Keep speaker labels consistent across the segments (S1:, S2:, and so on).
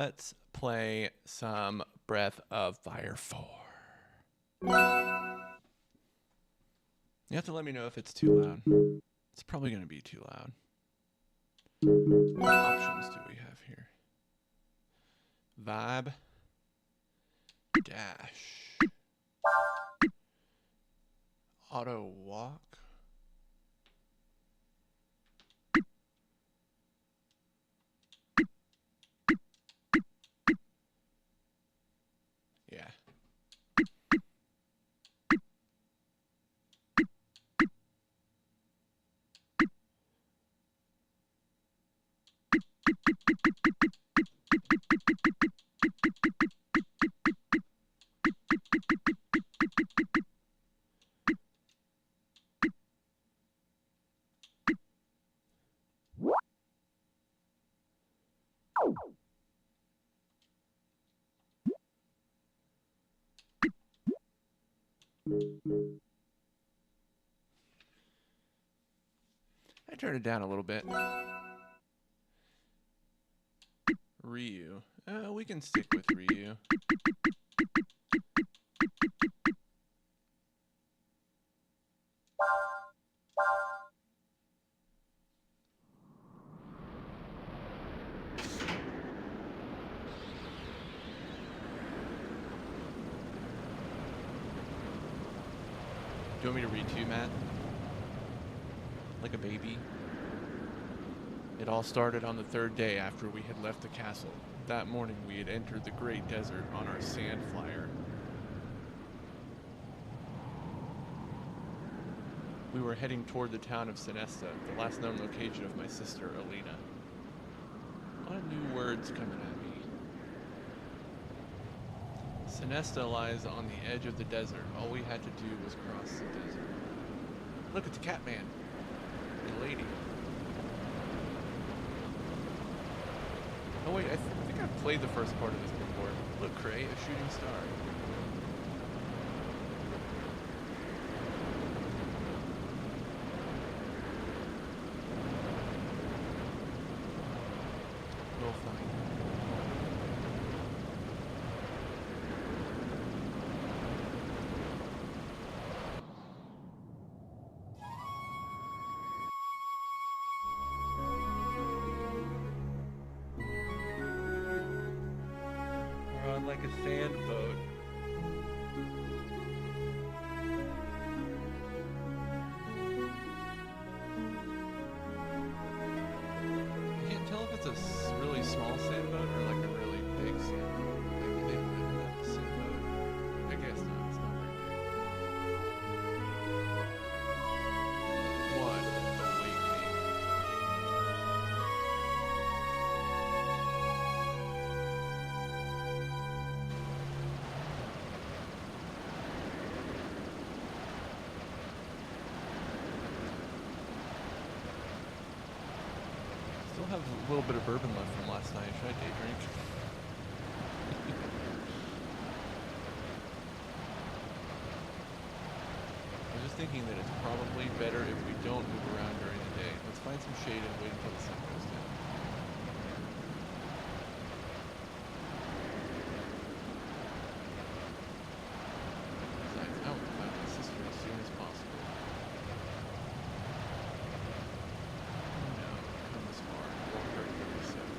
S1: Let's play some Breath of Fire 4. You have to let me know if it's too loud. It's probably going to be too loud. What options do we have here? Vibe. Dash. Auto walk. Yeah. I turned it down a little bit. Ryu. We can stick with Ryu. Do you want me to read to you, Matt? Like a baby? It all started on the third day after we had left the castle. That morning we had entered the great desert on our sand flyer. We were heading toward the town of Sinesta, the last known location of my sister, Alina. A lot of new words coming at me. Sinesta lies on the edge of the desert. All we had to do was cross the desert. Look at the Catman. The lady. Oh wait, I think I've played the first part of this before. Look, Cray, a shooting star. We'll find. We're on like a sand boat. I can't tell if it's a really small sand boat or like a really big sand boat. Like they don't have that sand boat. I guess not. It's not very big. What awakening? Still have a little bit of bourbon left from last night. Should I day drink? I was just thinking that it's probably better if we don't move around during the day. Let's find some shade and wait until the sun goes down. Besides, I want to find my sister as soon as possible. Come this far. Walk very, very safe.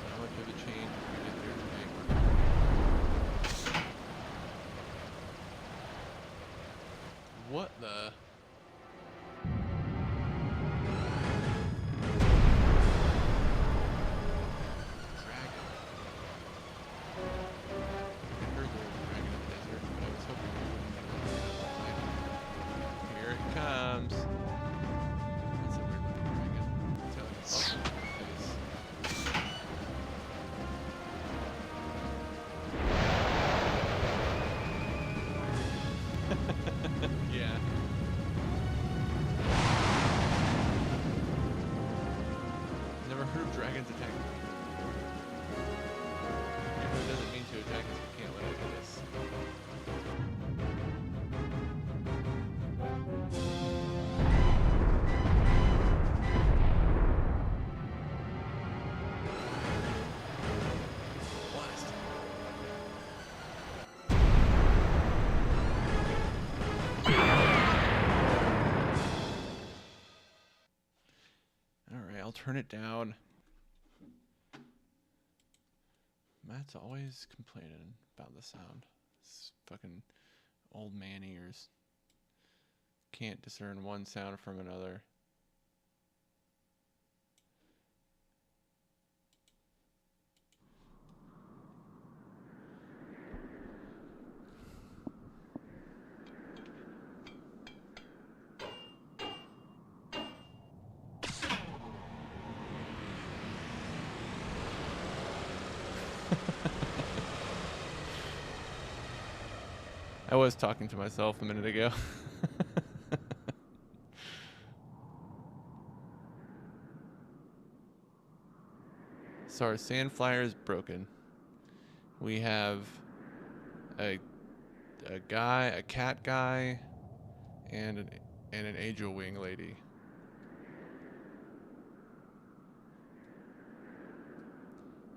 S1: Not much of a change if we get there today. What the? Dragon. I heard there was a dragon in the desert, but I was hoping we wouldn't get one. Here it comes. That's a weird looking dragon. It's got like a bubble on its face. Yeah. Never heard of dragons attacking people before. It doesn't mean to attack us, we can't let it do this. turn it down. Matt's always complaining about the sound. It's fucking old man ears. Can't discern one sound from another. I was talking to myself a minute ago. So our sand flyer is broken. We have a cat guy, and an angel wing lady.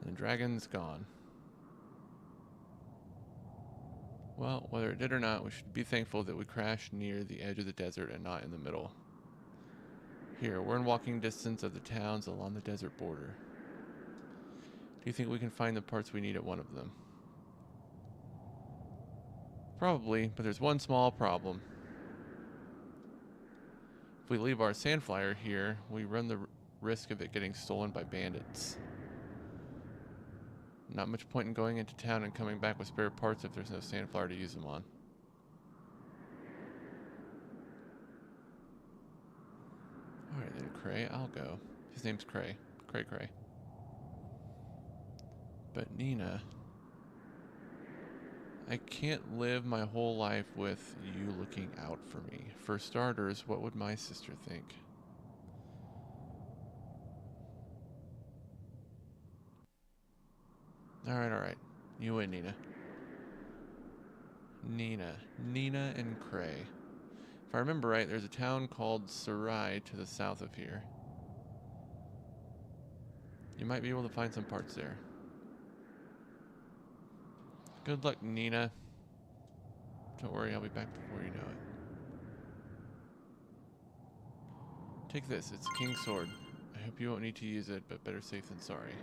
S1: And the dragon's gone. Well, whether it did or not, we should be thankful that we crashed near the edge of the desert and not in the middle. Here, we're in walking distance of the towns along the desert border. Do you think we can find the parts we need at one of them? Probably, but there's one small problem. If we leave our sand flyer here, we run the risk of it getting stolen by bandits. Not much point in going into town and coming back with spare parts if there's no sand flyer to use them on. Alright then, Cray, I'll go. His name's Cray. Cray. But Nina, I can't live my whole life with you looking out for me. For starters, what would my sister think? Alright. You win, Nina. Nina and Cray. If I remember right, there's a town called Sarai to the south of here. You might be able to find some parts there. Good luck, Nina. Don't worry, I'll be back before you know it. Take this, it's a king's sword. I hope you won't need to use it, but better safe than sorry.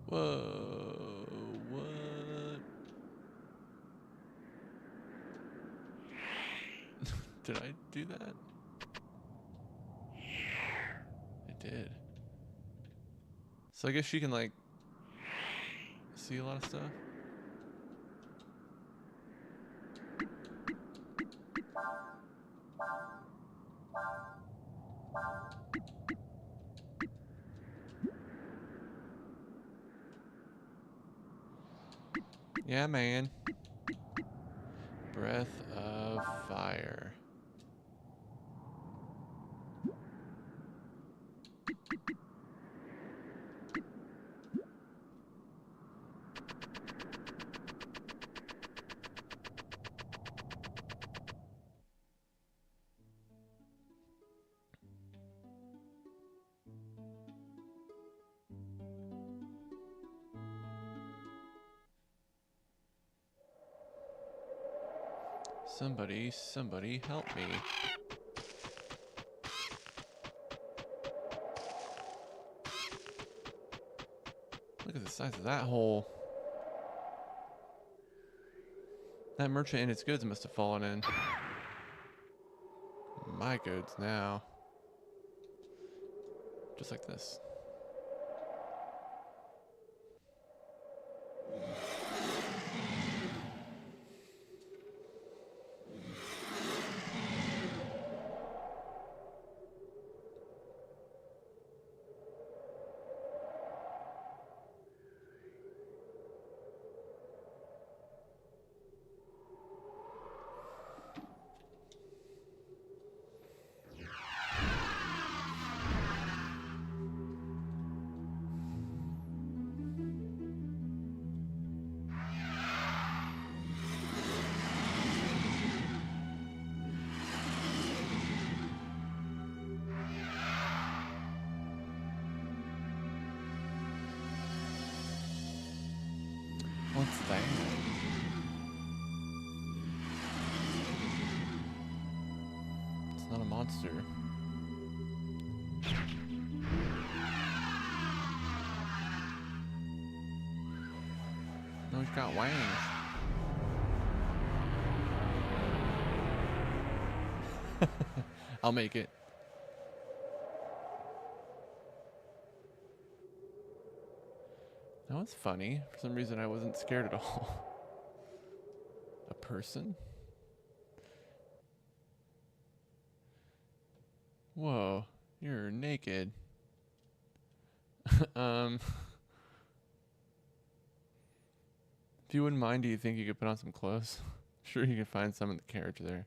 S1: Whoa, what? Did I do that? I did. So I guess she can, like, see a lot of stuff? Yeah, man. Breath of fire. Somebody help me. Look at the size of that hole. That merchant and his goods must have fallen in. My goods now. Just like this. monster. No, he's got wings. I'll make it. That was funny. For some reason, I wasn't scared at all. A person? Whoa, you're naked. If you wouldn't mind, do you think you could put on some clothes? Sure, you can find some in the carriage there.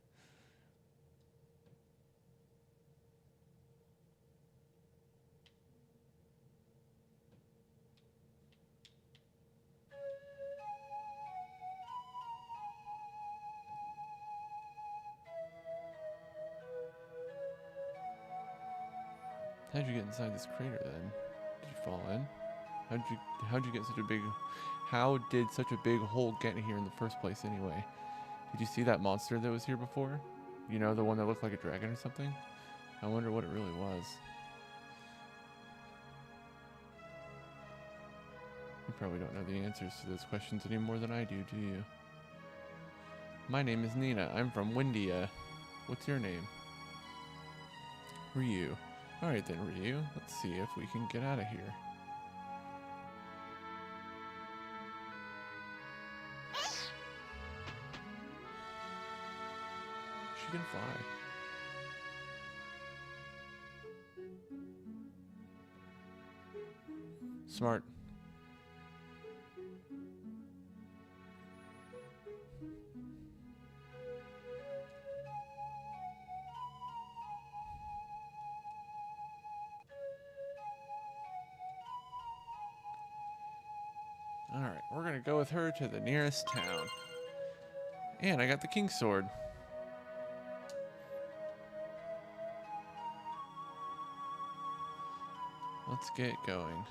S1: How'd you get inside this crater then? Did you fall in? How'd you get such a big... How did such a big hole get here in the first place anyway? Did you see that monster that was here before? You know, the one that looked like a dragon or something? I wonder what it really was. You probably don't know the answers to those questions any more than I do you? My name is Nina. I'm from Windia. What's your name? Ryu. Alright then, Ryu. Let's see if we can get out of here. She can fly. Smart. Alright, we're gonna go with her to the nearest town. And I got the King's Sword. Let's get going.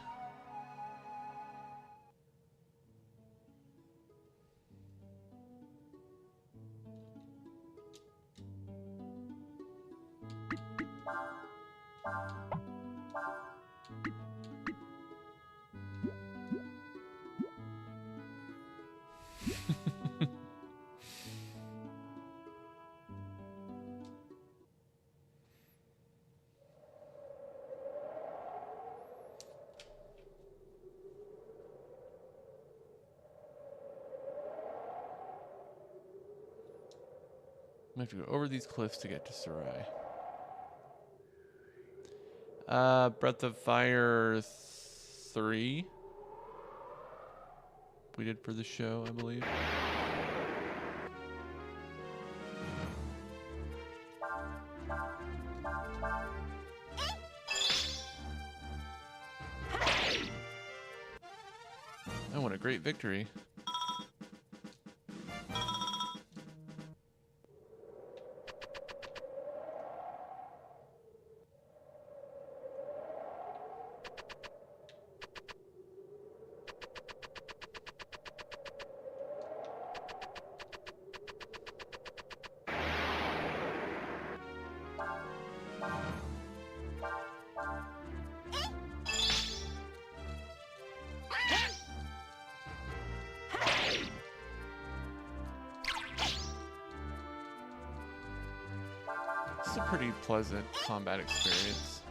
S1: I have to go over these cliffs to get to Sarai. Breath of Fire 3. We did for the show, I believe. I won a great victory. It's a pretty pleasant combat experience.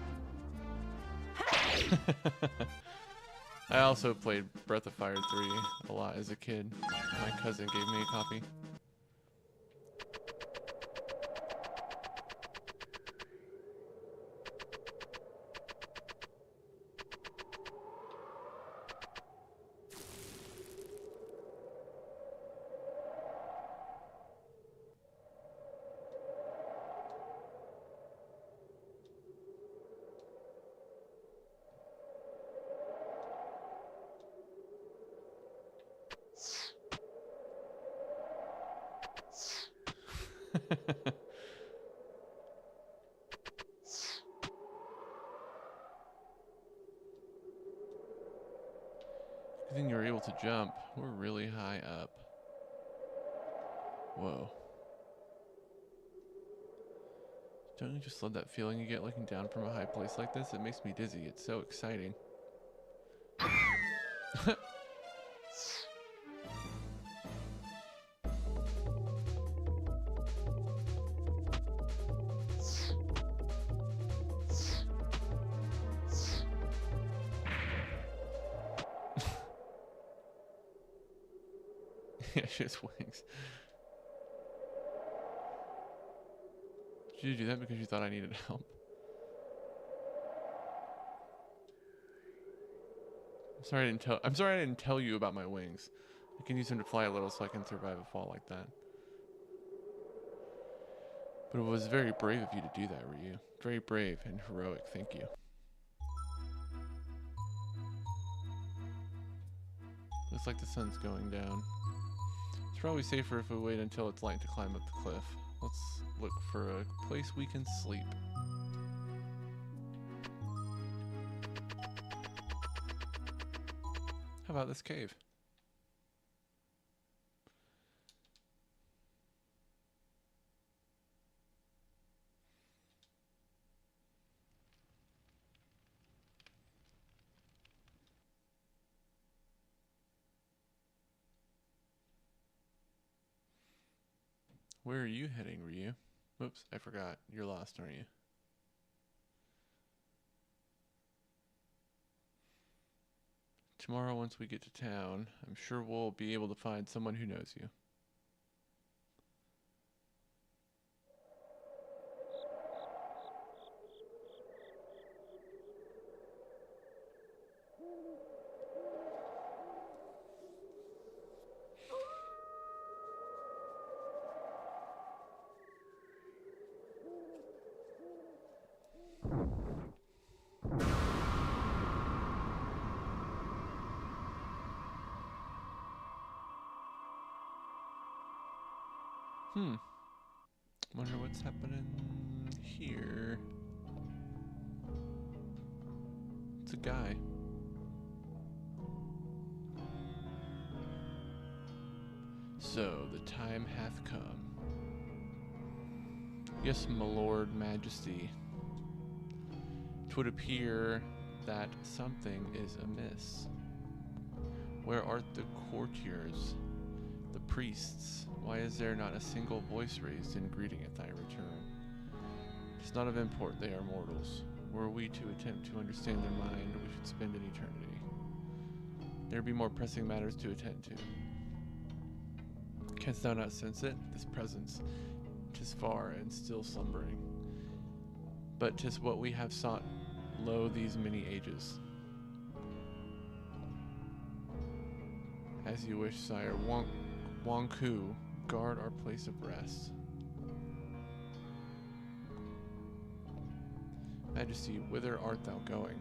S1: I also played Breath of Fire 3 a lot as a kid. My cousin gave me a copy. Good thing you were able to jump. We're really high up. Whoa. Don't you just love that feeling you get looking down from a high place like this? It makes me dizzy. It's so exciting. Yeah, she has wings. Did you do that because you thought I needed help? I'm sorry I didn't tell you about my wings. I can use them to fly a little so I can survive a fall like that. But it was very brave of you to do that, Ryu. Very brave and heroic, thank you. Looks like the sun's going down. It's probably safer if we wait until it's light to climb up the cliff. Let's look for a place we can sleep. How about this cave? Where are you heading, Ryu? Oops, I forgot. You're lost, aren't you? Tomorrow, once we get to town, I'm sure we'll be able to find someone who knows you. Wonder what's happening here. It's a guy. So, the time hath come. Yes, my lord majesty. 'Twould appear that something is amiss. Where art the courtiers, the priests? Why is there not a single voice raised in greeting at thy return? It's not of import, they are mortals. Were we to attempt to understand their mind, we should spend an eternity. There be more pressing matters to attend to. Canst thou not sense it, this presence? 'Tis far and still slumbering. But 'tis what we have sought, lo, these many ages. As you wish, sire. Wonku, guard our place of rest. Majesty, whither art thou going?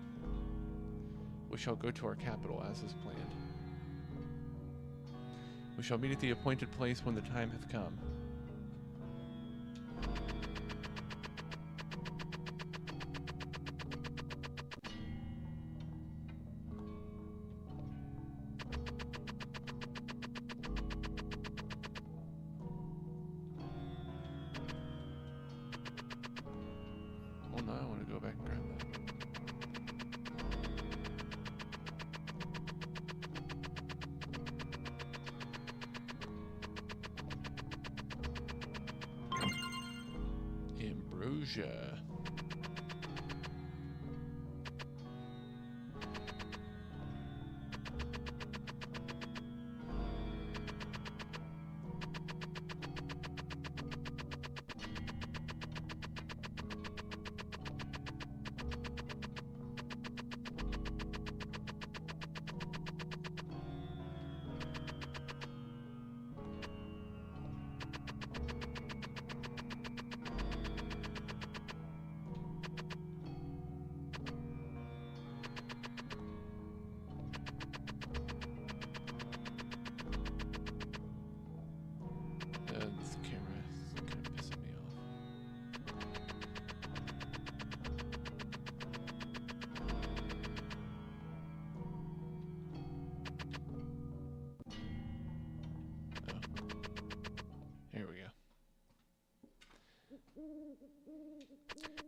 S1: We shall go to our capital as is planned. We shall meet at the appointed place when the time hath come. Well, now I want to go back and grab that. Ambrosia.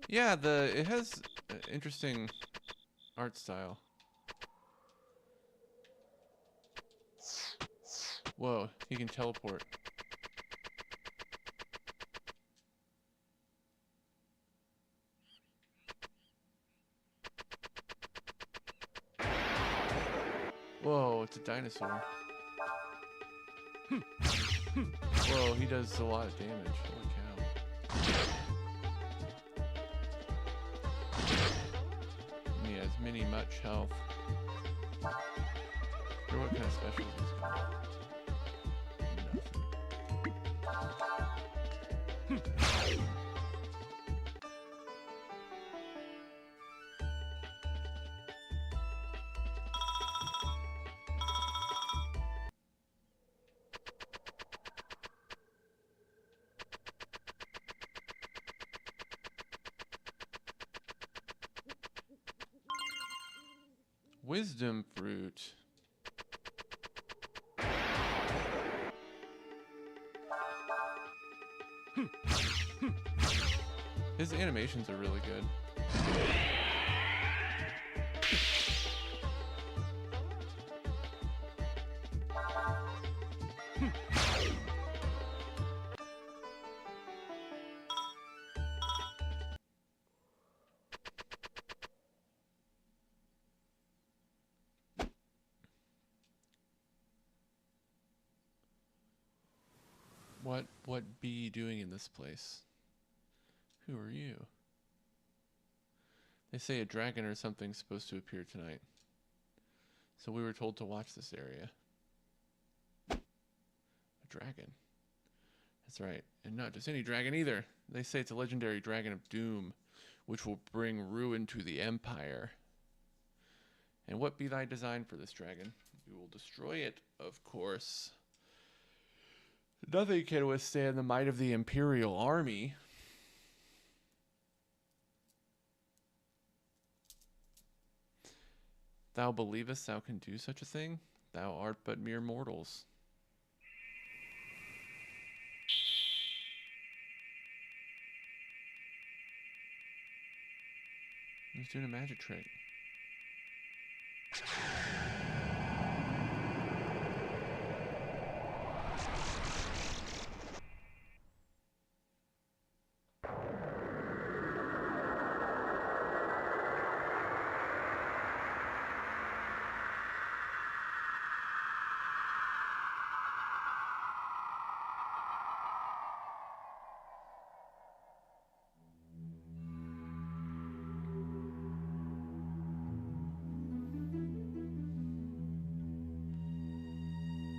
S1: Yeah, it has interesting art style. Whoa, he can teleport. Whoa, it's a dinosaur. Whoa, he does a lot of damage. Holy cow. And he has mini much health. I wonder what kind of specials he's got. Nothing. Wisdom fruit. His animations are really good. What be you doing in this place? Who are you? They say a dragon or something's supposed to appear tonight. So we were told to watch this area. A dragon. That's right. And not just any dragon either. They say it's a legendary dragon of doom, which will bring ruin to the empire. And what be thy design for this dragon? We will destroy it, of course. Nothing can withstand the might of the Imperial Army. Thou believest thou can do such a thing? Thou art but mere mortals. He's doing a magic trick.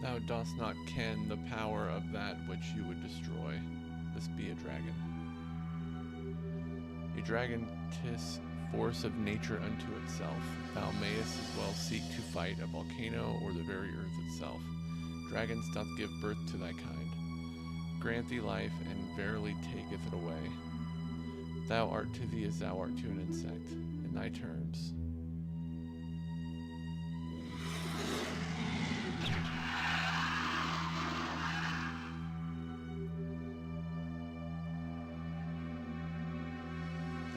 S1: Thou dost not ken the power of that which you would destroy. This be a dragon. A dragon 'tis force of nature unto itself. Thou mayest as well seek to fight a volcano or the very earth itself. Dragons doth give birth to thy kind. Grant thee life, and verily taketh it away. Thou art to thee as thou art to an insect, in thy terms.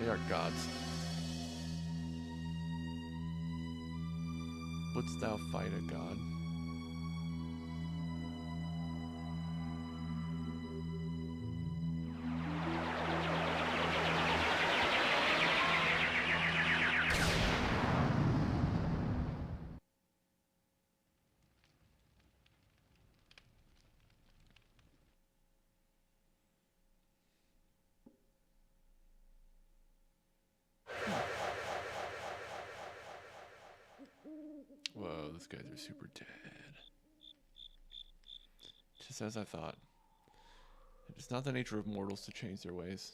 S1: They are gods. Wouldst thou fight a god? Whoa, those guys are super dead. Just as I thought. It is not the nature of mortals to change their ways.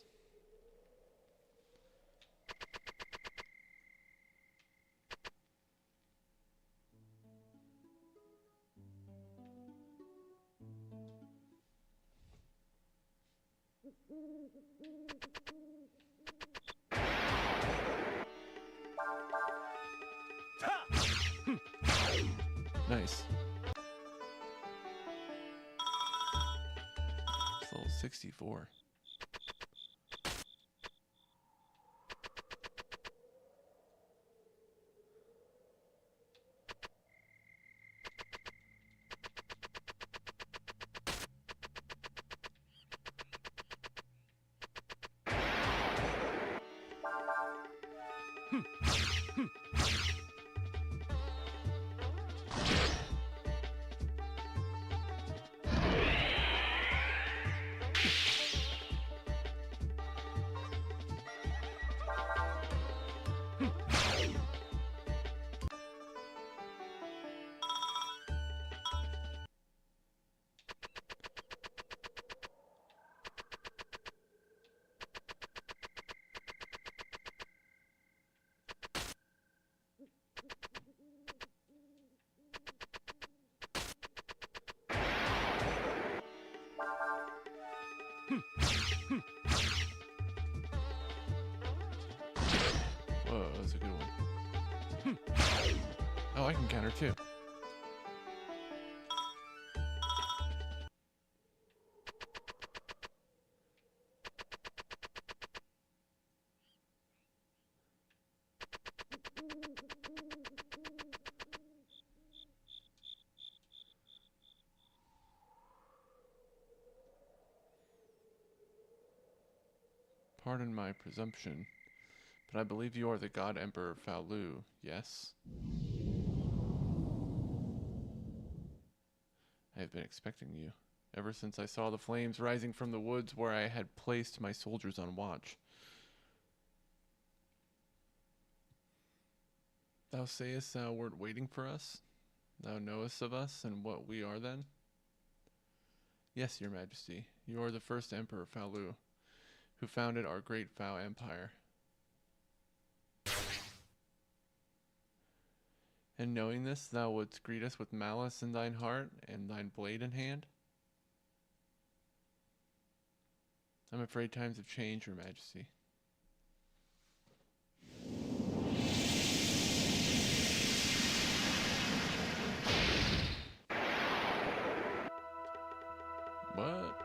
S1: Nice. It's level 64. Whoa, that was a good one. Oh, I can counter too. Pardon my presumption, but I believe you are the God Emperor Faolu, yes? I have been expecting you, ever since I saw the flames rising from the woods where I had placed my soldiers on watch. Thou sayest thou wert waiting for us? Thou knowest of us and what we are then? Yes, your majesty, you are the first Emperor Faolu, who founded our great Fao Empire. And knowing this, thou wouldst greet us with malice in thine heart and thine blade in hand? I'm afraid times have changed, your majesty. What?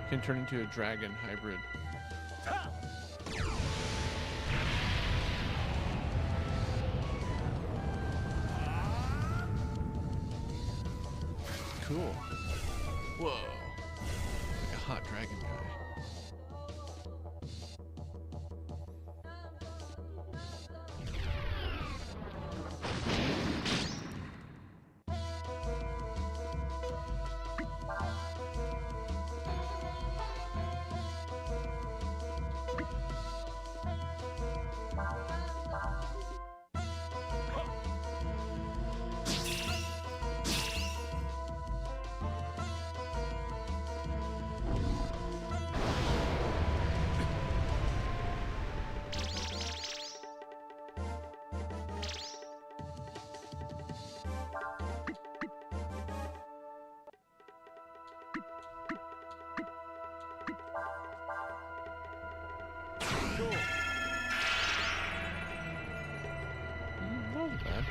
S1: Can turn into a dragon hybrid. Cool. Whoa. Like a hot dragon guy. That wasn't bad.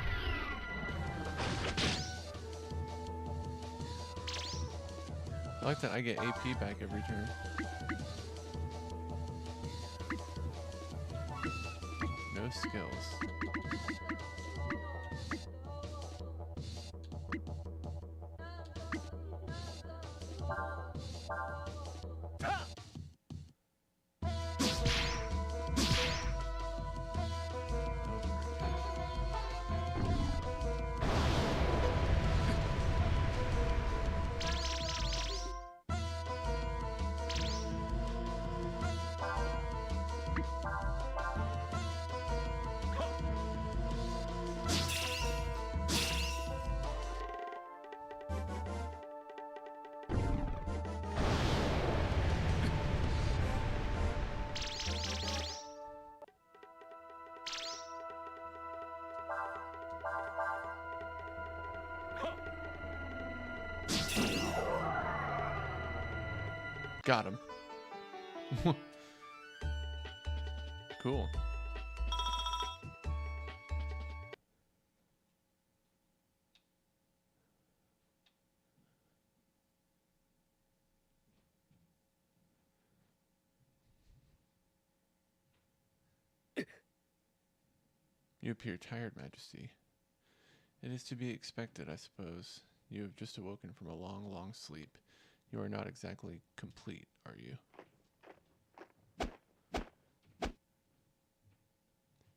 S1: I like that I get AP back every turn. No skills. Got him. Cool. You appear tired, Majesty. It is to be expected, I suppose. You have just awoken from a long, long sleep. You are not exactly complete, are you?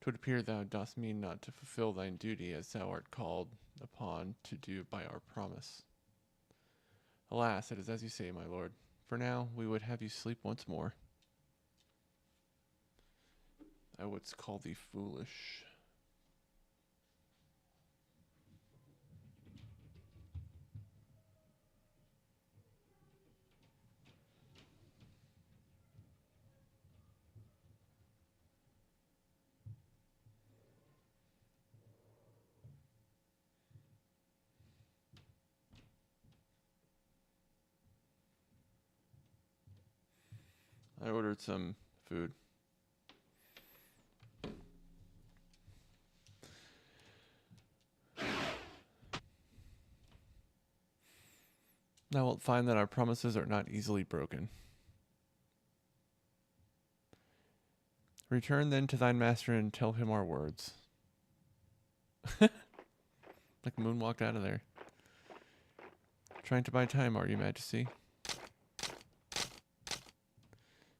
S1: 'Twould appear thou dost mean not to fulfill thine duty as thou art called upon to do by our promise. Alas, it is as you say, my lord. For now, we would have you sleep once more. I would call thee foolish. I ordered some food. Thou wilt find that our promises are not easily broken. Return then to thine master and tell him our words. Like Moon walked out of there. Trying to buy time, are you, Majesty?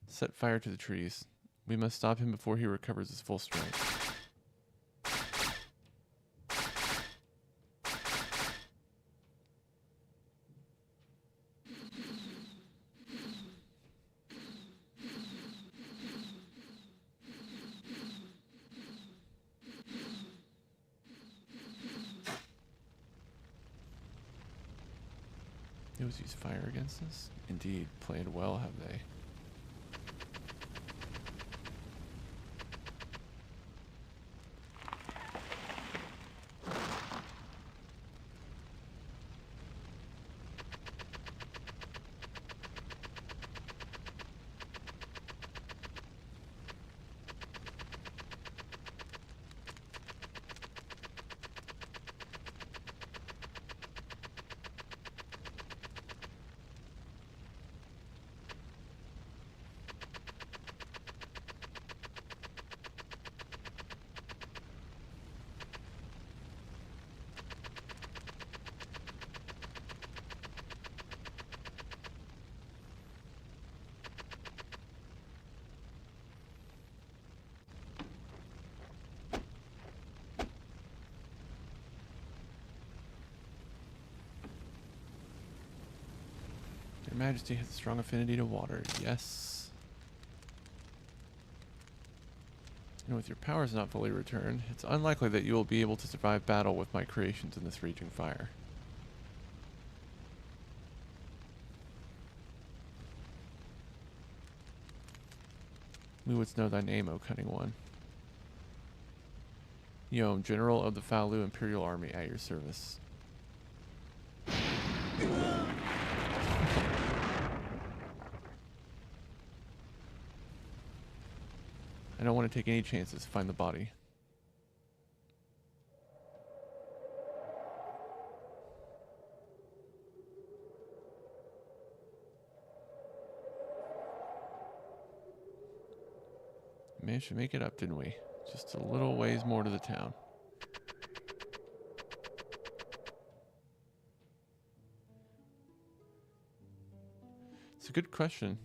S1: Set fire to the trees. We must stop him before he recovers his full strength. They always use fire against us? Indeed, planned well, have they? Your Majesty has a strong affinity to water, yes. And with your powers not fully returned, it's unlikely that you will be able to survive battle with my creations in this raging fire. We wouldst know thy name, O cunning one. Yom, General of the Falu Imperial Army, at your service. I don't want to take any chances. Find the body. Managed to make it up, didn't we? Just a little ways more to the town. It's a good question.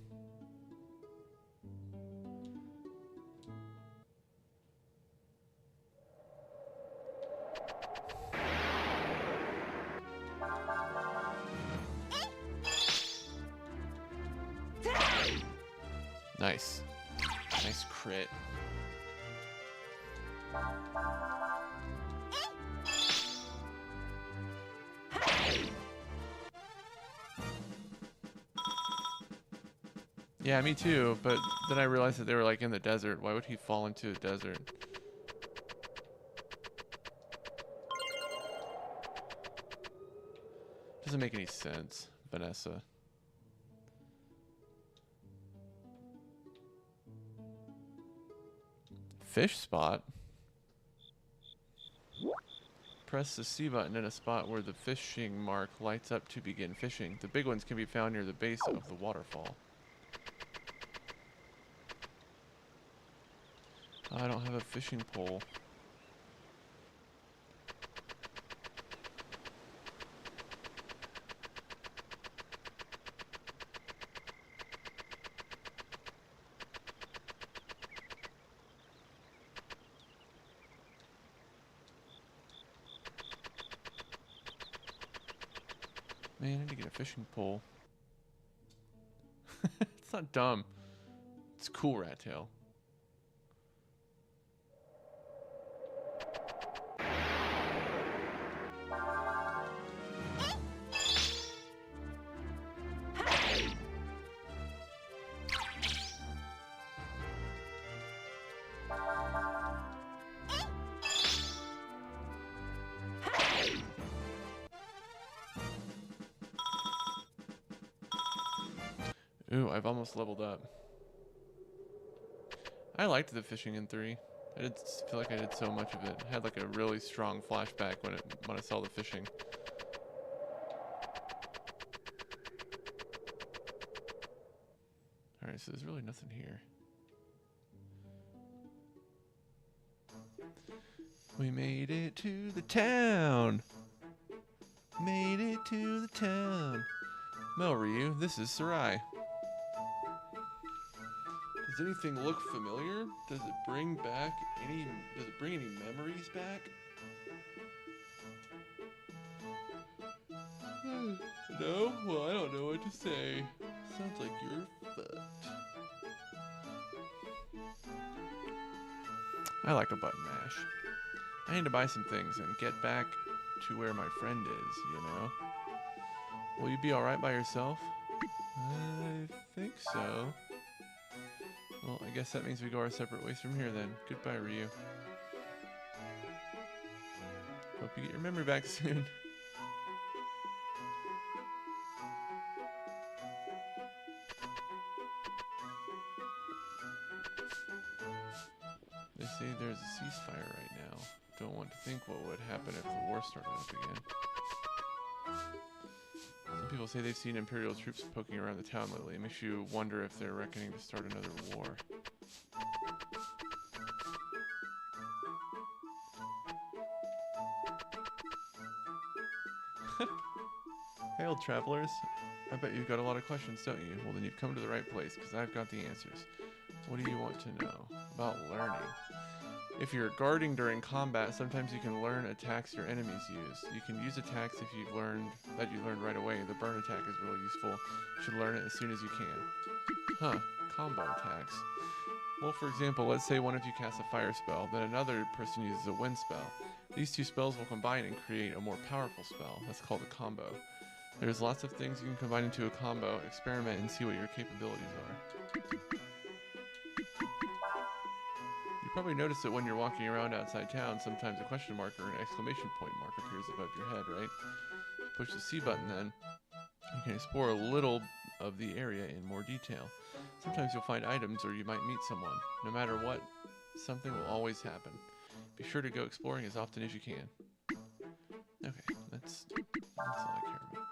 S1: Nice. Nice crit. Yeah, me too, but then I realized that they were like in the desert. Why would he fall into the desert? Doesn't make any sense, Vanessa. Fish spot? Press the C button at a spot where the fishing mark lights up to begin fishing. The big ones can be found near the base of the waterfall. I don't have a fishing pole. Man, I need to get a fishing pole. It's not dumb. It's cool, rat tail. Ooh, I've almost leveled up. I liked the fishing in 3. I did feel like I did so much of it. I had like a really strong flashback when I saw the fishing. Alright, so there's really nothing here. We made it to the town! Made it to the town! Melryu, this is Sarai. Does anything look familiar? Does it bring any memories back? No? Well, I don't know what to say. Sounds like you're fucked. I like a button mash. I need to buy some things and get back to where my friend is, you know? Will you be alright by yourself? I think so. Well, I guess that means we go our separate ways from here then. Goodbye, Ryu. Hope you get your memory back soon. They say there's a ceasefire right now. Don't want to think what would happen if the war started up again. Some people say they've seen Imperial troops poking around the town lately. It makes you wonder if they're reckoning to start another war. Hail, travelers. I bet you've got a lot of questions, don't you? Well, then you've come to the right place, because I've got the answers. What do you want to know? About learning. If you're guarding during combat, sometimes you can learn attacks your enemies use. You can use attacks if you've learned right away. The burn attack is really useful. You should learn it as soon as you can. Huh, combo attacks. Well, for example, let's say one of you casts a fire spell, then another person uses a wind spell. These two spells will combine and create a more powerful spell. That's called a combo. There's lots of things you can combine into a combo. Experiment and see what your capabilities are. You probably notice that when you're walking around outside town, sometimes a question mark or an exclamation point mark appears above your head, right? If you push the C button then, you can explore a little of the area in more detail. Sometimes you'll find items or you might meet someone. No matter what, something will always happen. Be sure to go exploring as often as you can. Okay, that's all I care about.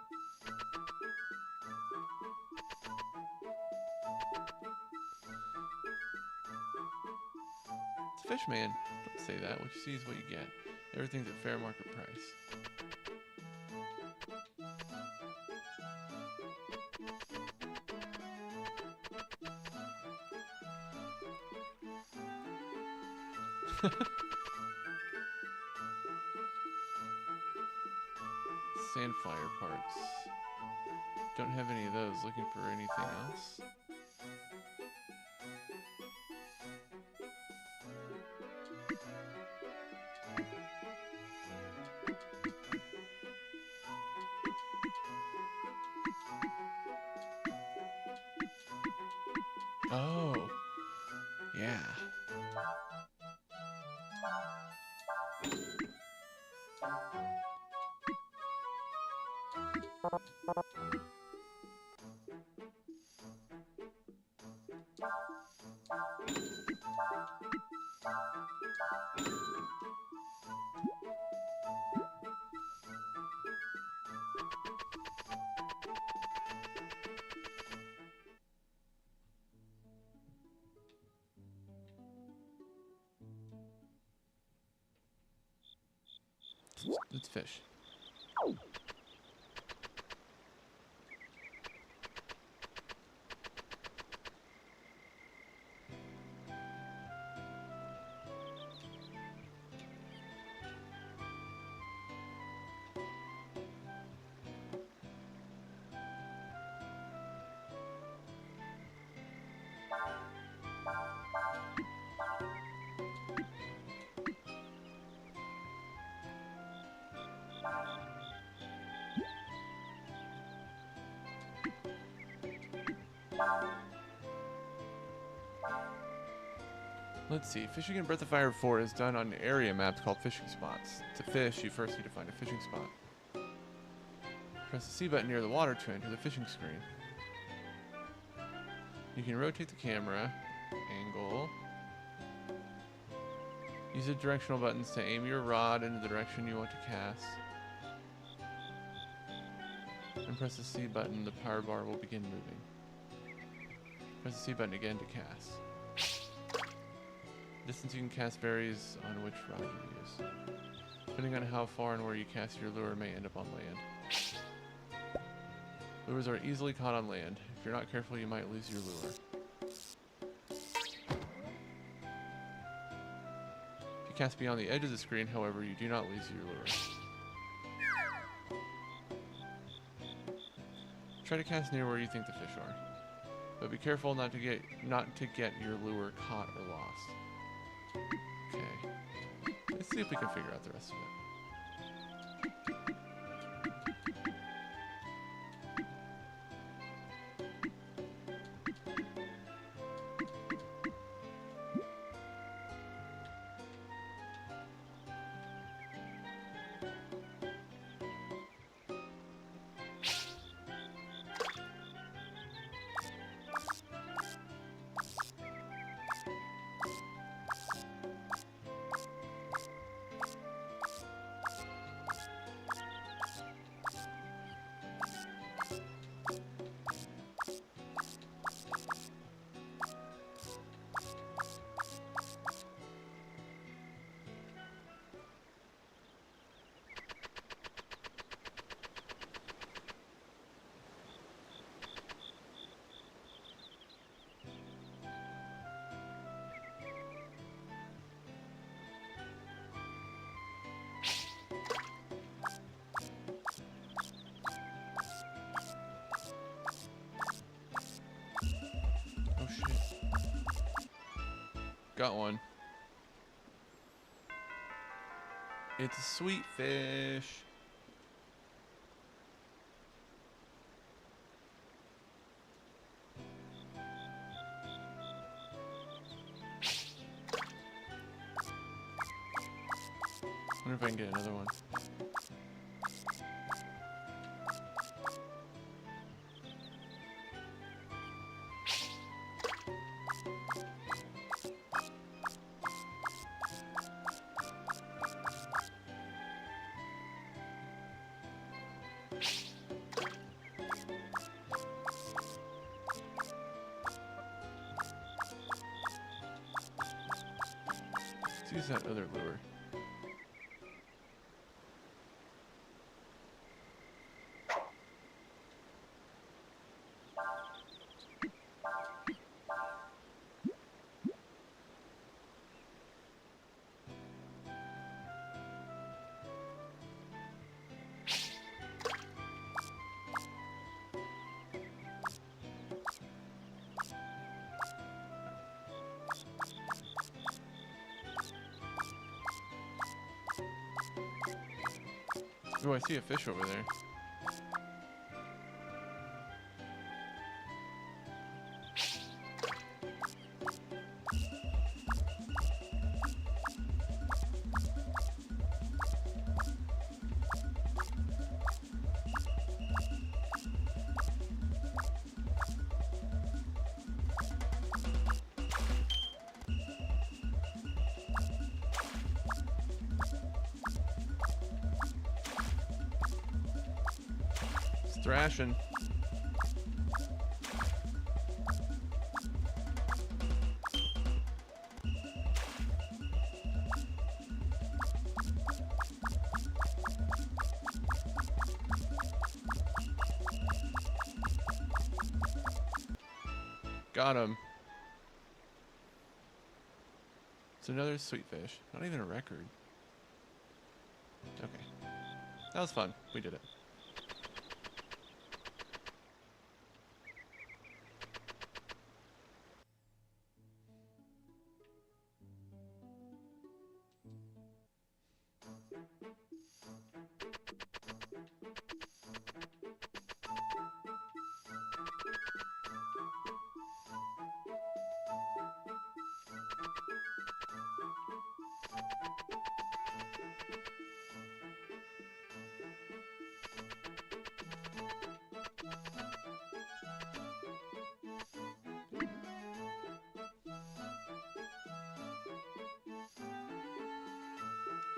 S1: It's a fish man. Don't say that. What you see is what you get. Everything's at fair market price. Sandfire parts. Don't have any of those. Looking for anything else? Oh, yeah. Let's fish. Let's see. Fishing in Breath of Fire 4 is done on area maps called fishing spots. To fish, you first need to find a fishing spot. Press the C button near the water to enter the fishing screen. You can rotate the camera, angle. Use the directional buttons to aim your rod in the direction you want to cast. And press the C button, the power bar will begin moving. Press the C button again to cast. Distance you can cast varies on which rod you use. Depending on how far and where you cast, your lure may end up on land. Lures are easily caught on land. If you're not careful, you might lose your lure. If you cast beyond the edge of the screen, however, you do not lose your lure. Try to cast near where you think the fish are, but be careful not to get your lure caught or lost. Okay, let's see if we can figure out the rest of it. Oh shit. Got one. It's a sweet fish. Wonder if I can get another one. Let's use that other lure. Oh, I see a fish over there. It's thrashing. Got him. It's another sweet fish. Not even a record. Okay. That was fun. We did it.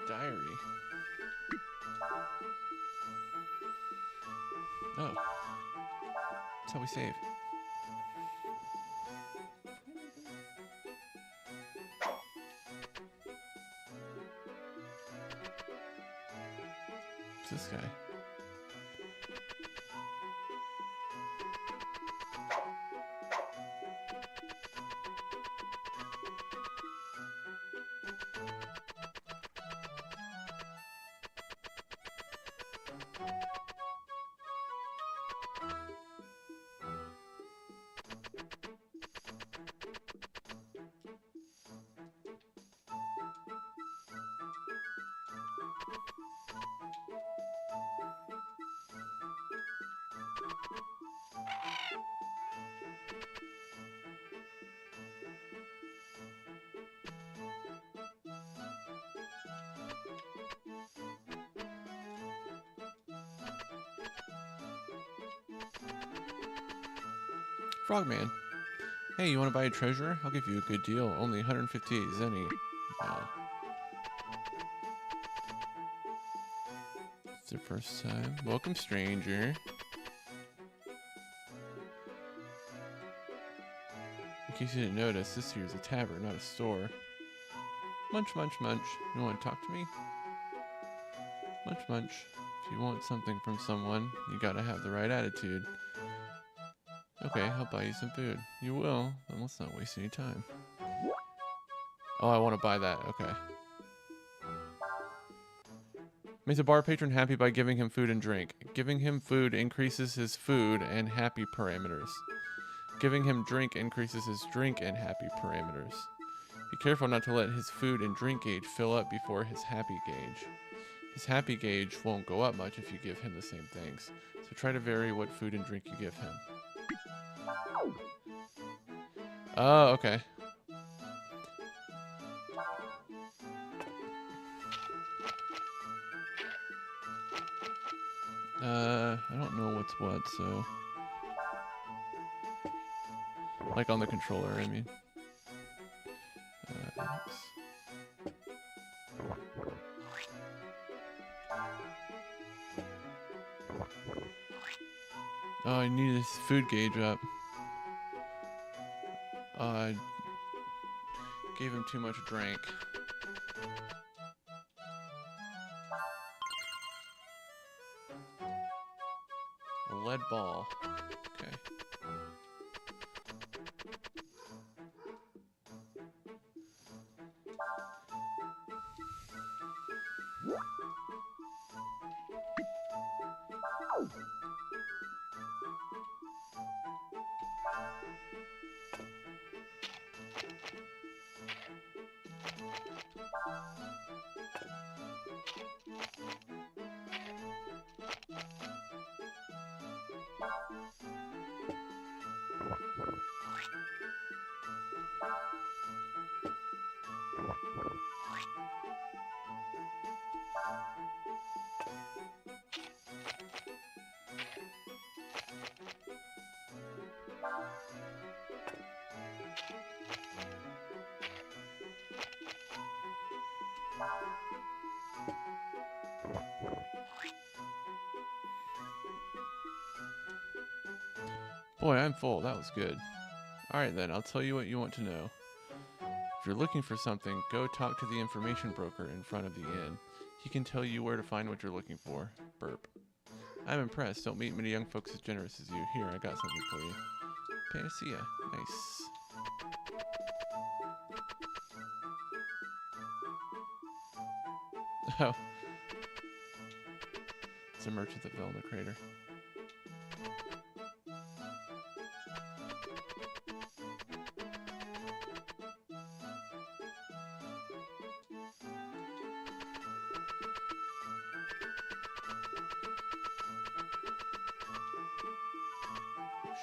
S1: Diary. Oh. That's how we save. Who's this guy? Frogman. Hey, you want to buy a treasure? I'll give you a good deal. Only 158 zenny. It's their first time. Welcome, stranger. In case you didn't notice, this here is a tavern, not a store. Munch, munch, munch. You want to talk to me? Munch, munch. If you want something from someone, you gotta have the right attitude. Okay, I'll buy you some food. You will, then let's not waste any time. Oh, I want to buy that. Okay. Makes a bar patron happy by giving him food and drink. Giving him food increases his food and happy parameters. Giving him drink increases his drink and happy parameters. Be careful not to let his food and drink gauge fill up before his happy gauge. His happy gauge won't go up much if you give him the same things. So try to vary what food and drink you give him. Oh, okay. I don't know what's what, so... Like on the controller, I mean. Oh, I need this food gauge up. I gave him too much drink. A lead ball. Okay. Boy, I'm full. That was good. Alright then, I'll tell you what you want to know. If you're looking for something, go talk to the information broker in front of the inn. He can tell you where to find what you're looking for. Burp. I'm impressed. Don't meet many young folks as generous as you. Here, I got something for you. Panacea. Nice. Oh. It's a merchant that fell in the crater.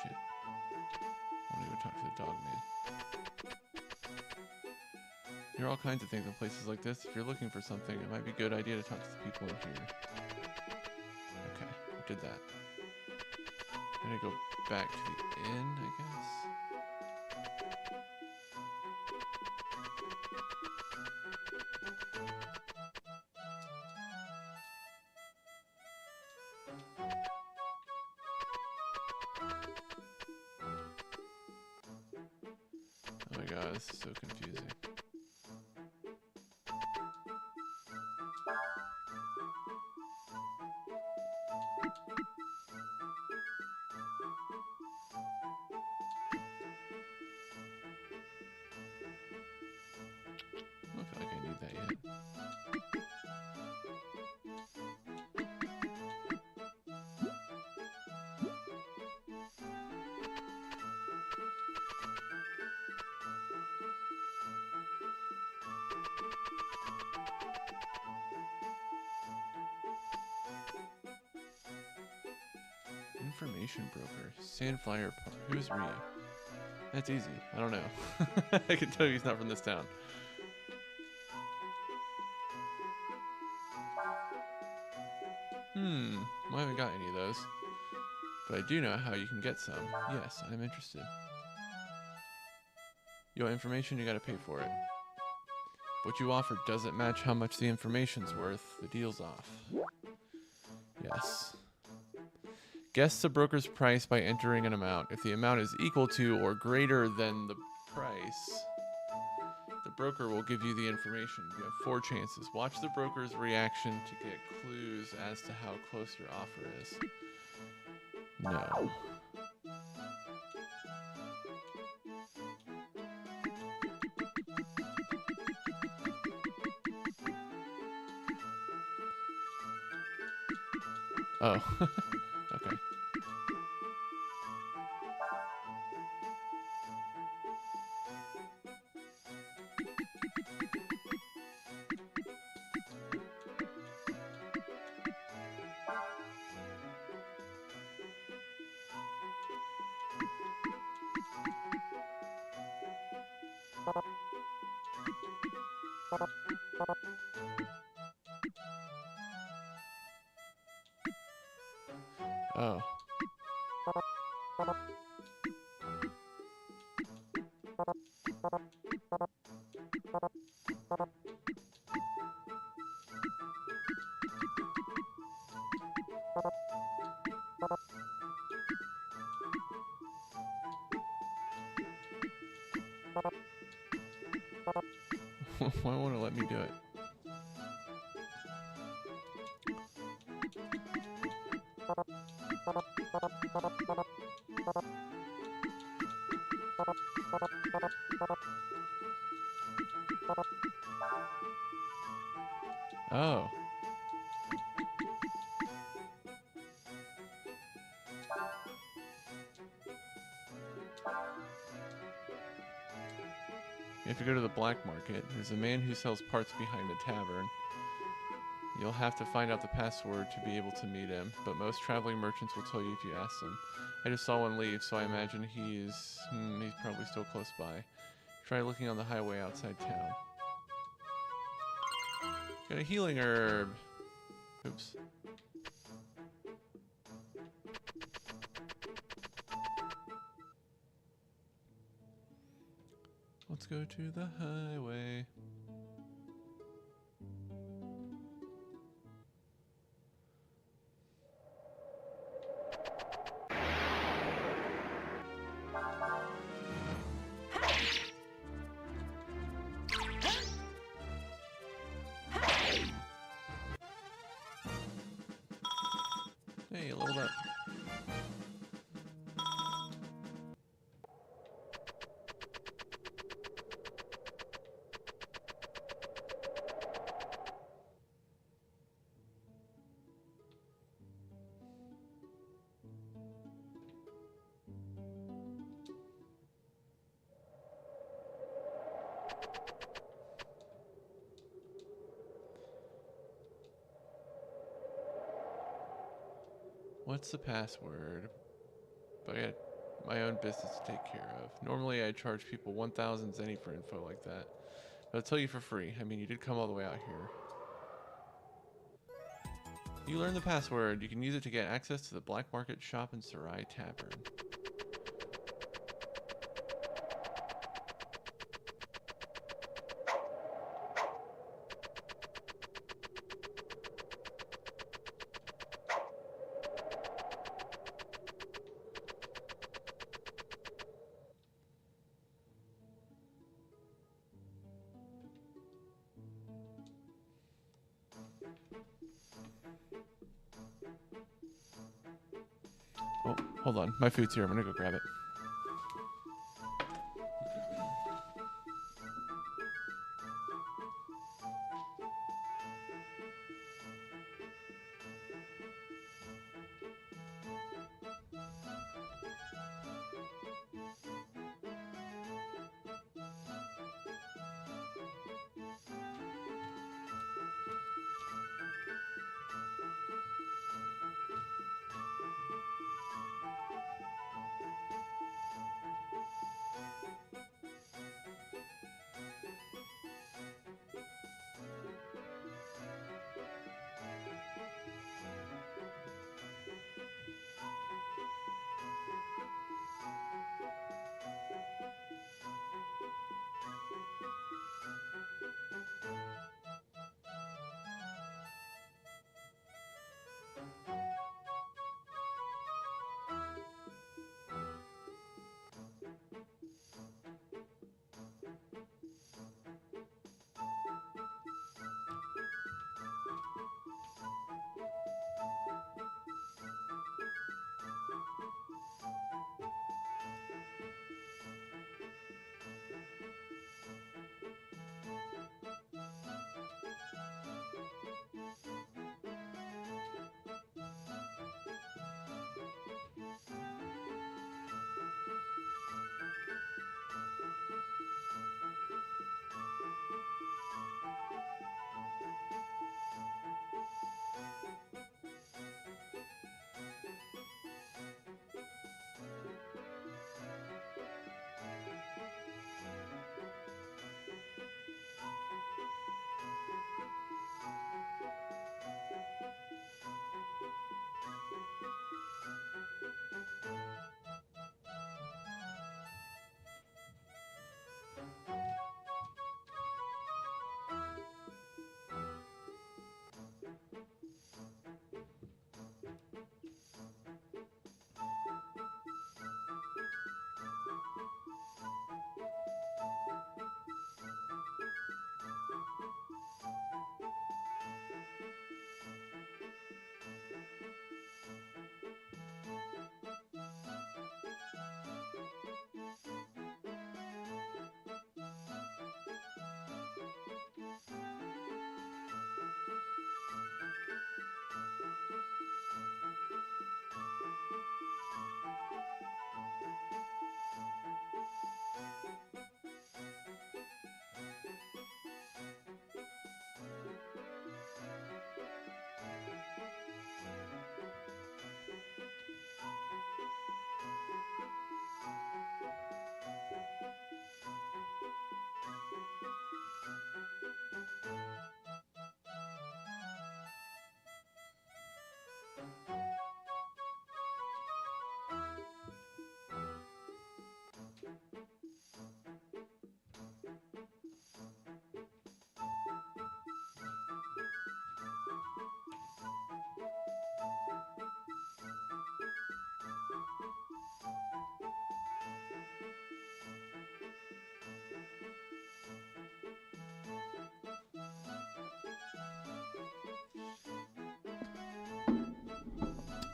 S1: Shit. I want to go talk to the dog man. There are all kinds of things in places like this. If you're looking for something, it might be a good idea to talk to the people in here. Okay, we did that. I'm gonna go back to the inn, I guess. Oh my god, this is so confusing. I don't feel like I need that yet. Information broker. Sandflyer Park. Who's Ryu? That's easy. I don't know. I can tell you he's not from this town. Well, I haven't got any of those. But I do know how you can get some. Yes, I'm interested. You want information, you gotta pay for it. What you offer doesn't match how much the information's worth. The deal's off. Yes. Guess the broker's price by entering an amount. If the amount is equal to or greater than the price, the broker will give you the information. You have 4 chances. Watch the broker's reaction to get clues as to how close your offer is. No. Oh. Okay. Oh. Why won't it let me do it? Oh. You have to go to the black market. There's a man who sells parts behind the tavern. You'll have to find out the password to be able to meet him, but most traveling merchants will tell you if you ask them. I just saw one leave, so I imagine he's probably still close by. Try looking on the highway outside town. Got a healing herb. Oops. Let's go to the highway. Hey, leveled up. What's the password? But I got my own business to take care of. Normally I charge people 1,000 zenny for info like that. But I'll tell you for free. I mean, you did come all the way out here. You learn the password. You can use it to get access to the Black Market Shop and Sarai Tavern. Oh, hold on. My food's here. I'm gonna go grab it.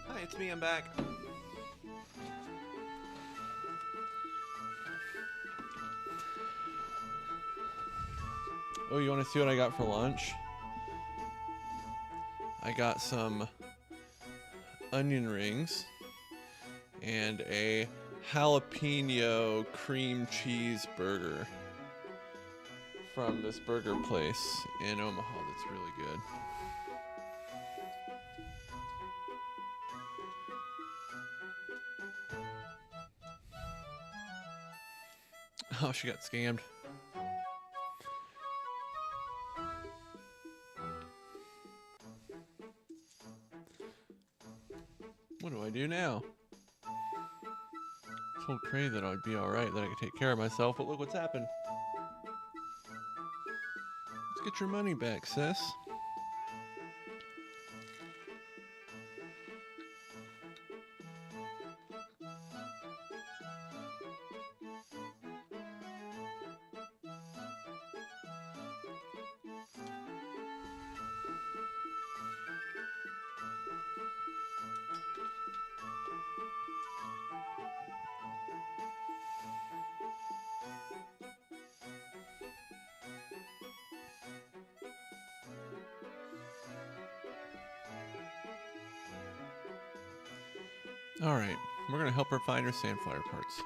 S1: Hi, it's me. I'm back. Oh, you want to see what I got for lunch? I got some onion rings and a jalapeno cream cheese burger from this burger place in Omaha that's really good. Oh, she got scammed. Told Cray that I'd be alright, that I could take care of myself, but look what's happened. Let's get your money back, sis. Alright, we're gonna help her find her sandflower parts.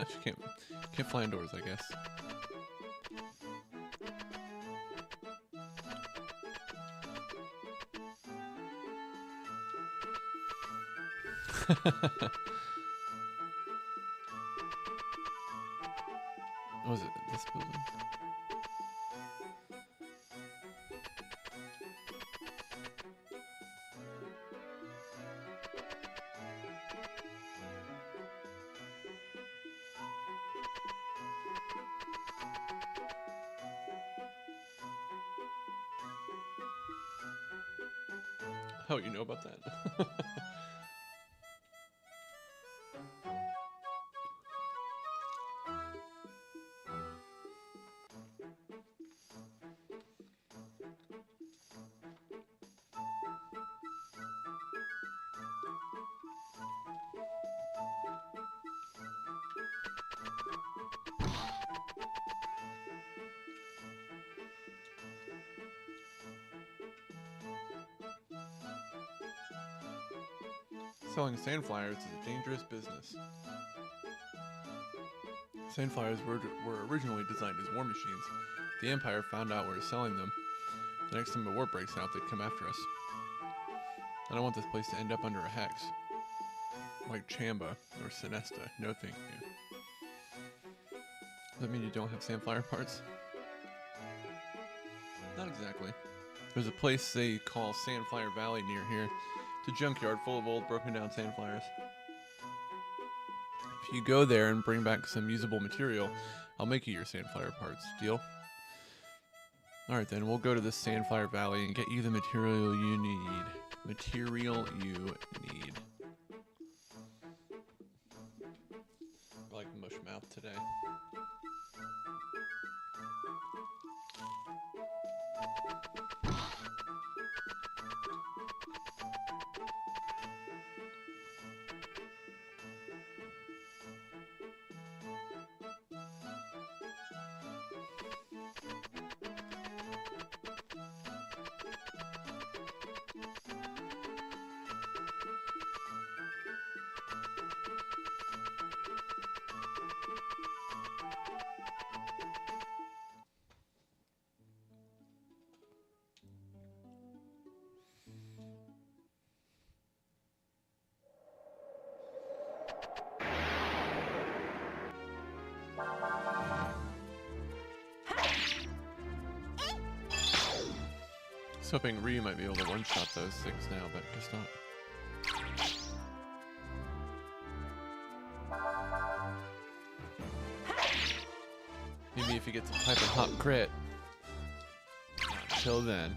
S1: She can't fly indoors, I guess. Was it this building? Oh, you know about that? Selling sandflyers is a dangerous business. Sandflyers were originally designed as war machines. The Empire found out we were selling them. The next time a war breaks out, they'd come after us. I don't want this place to end up under a hex. Like Chamba or Sinesta. No thank you. Does that mean you don't have sandflyer parts? Not exactly. There's a place they call Sandflyer Valley near here. It's a junkyard full of old broken down sandflyers. If you go there and bring back some usable material, I'll make you your sandflyer parts. Deal? Alright then, we'll go to this Sandflyer Valley and get you the material you need. Material you need. I like mush mouth today. I was hoping Ryu might be able to one-shot those things now, but I guess not. Maybe if he gets a piping hot crit. Until then.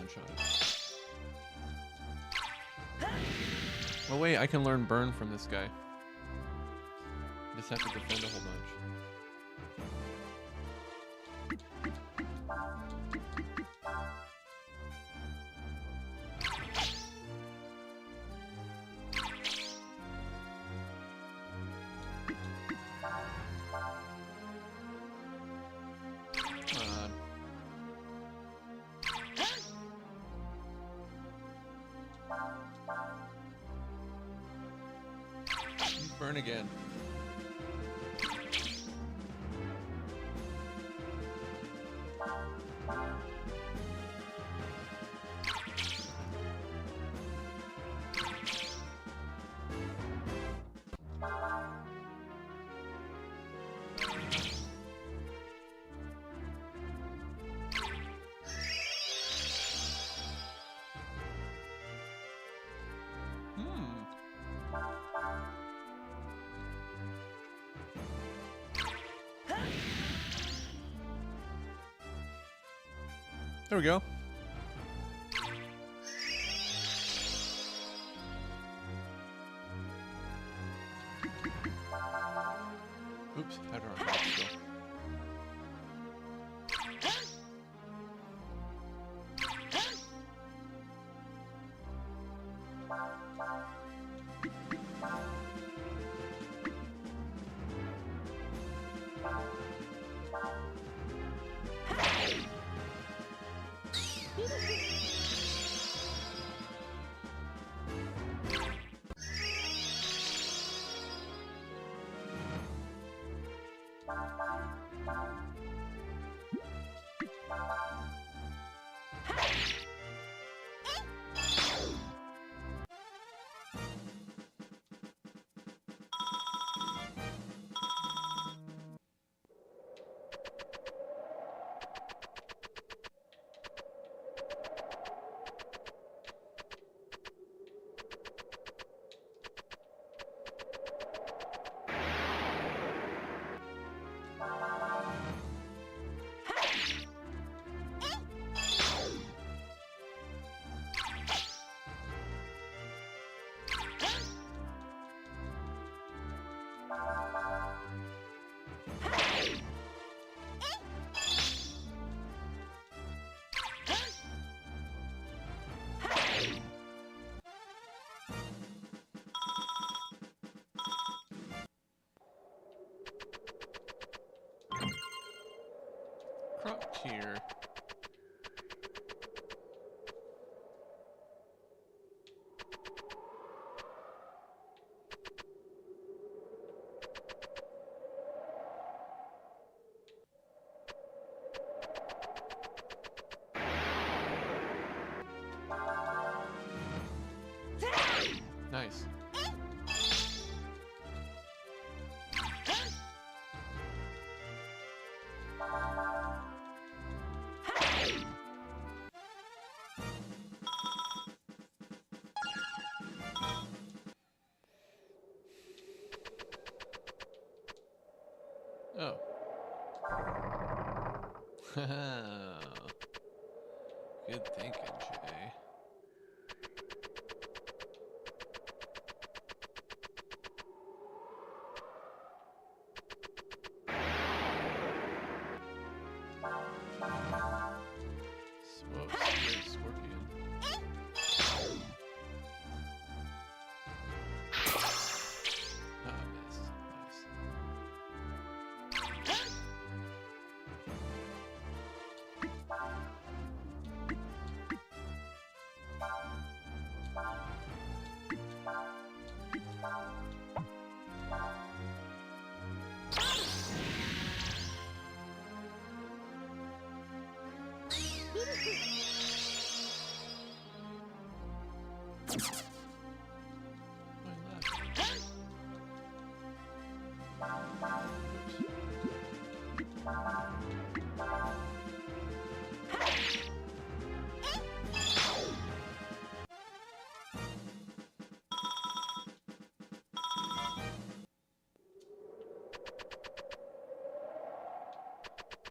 S1: one-shot it. Oh wait, I can learn burn from this guy. Just have to defend a whole bunch. Burn again. There we go. Oops, had her on top still. Here. Nice. Oh. Good thinking, Jay. Whoa, scorpion. Ah, missed. Nice.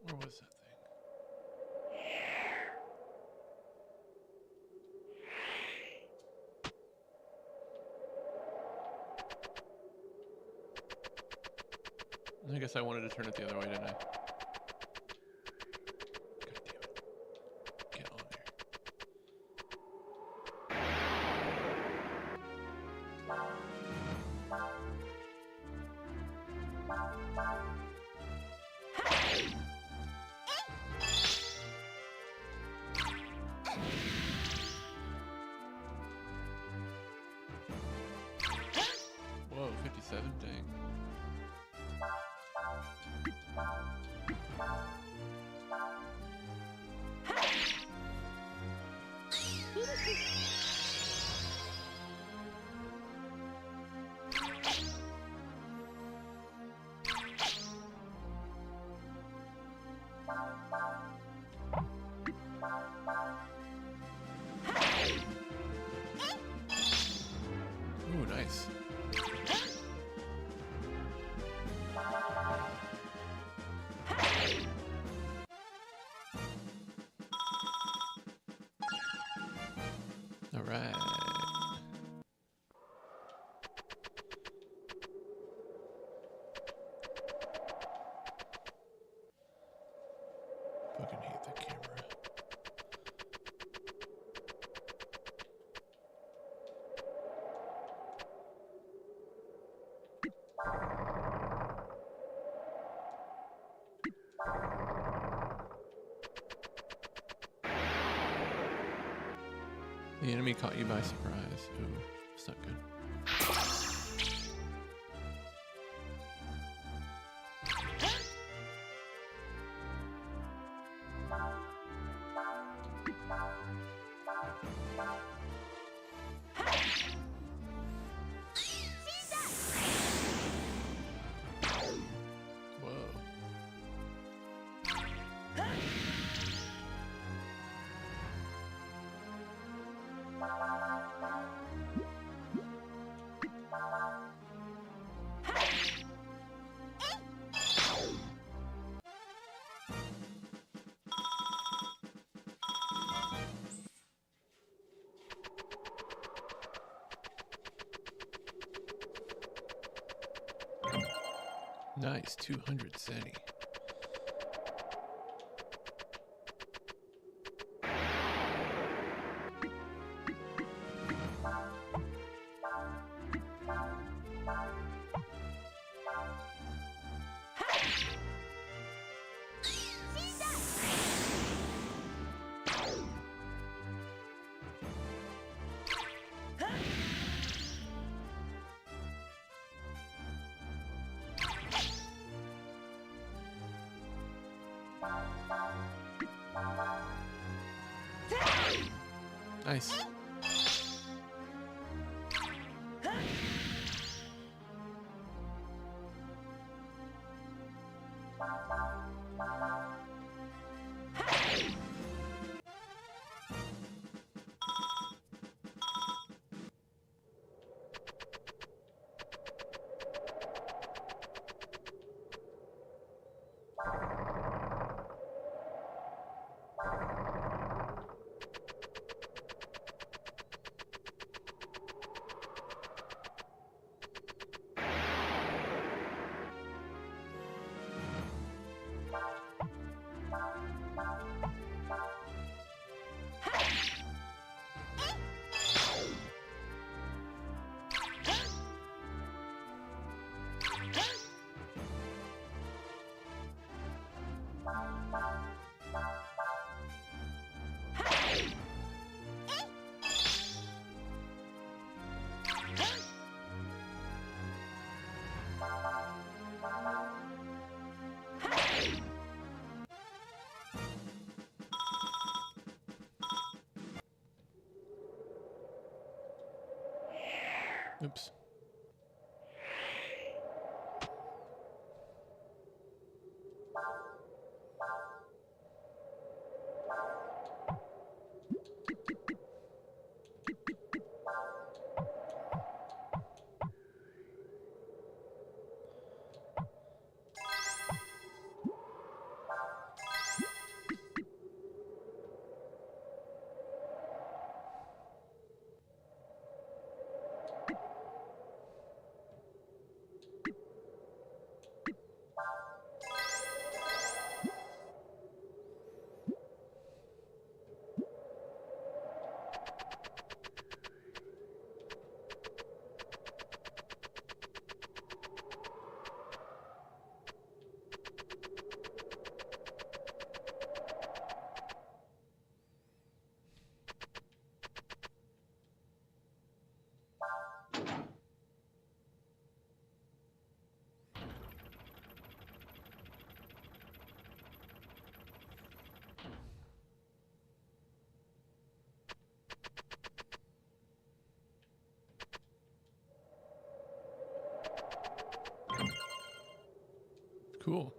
S1: Where was that thing? I guess I wanted to turn it the other way, didn't I? God damn it. Get on there. Whoa, 57, dang. Ooh, nice. All right. Fucking hate the camera. The enemy caught you by surprise. Ooh, that's not good. Whoa. Nice, 200 Zeni. Nice. Oops. Cool.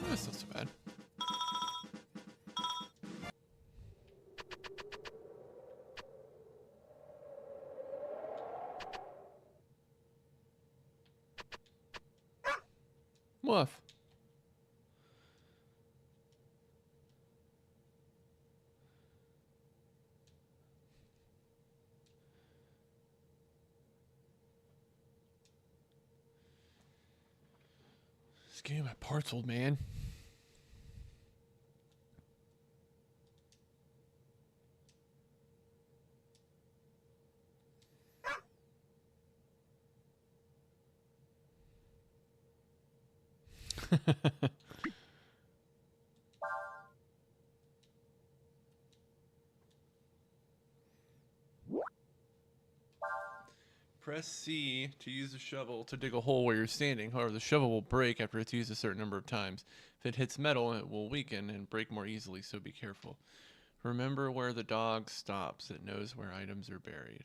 S1: That's not so bad. Woof. Just give me my parts, old man. Press C to use the shovel to dig a hole where you're standing. However, the shovel will break after it's used a certain number of times. If it hits metal, it will weaken and break more easily, so be careful. Remember where the dog stops. It knows where items are buried.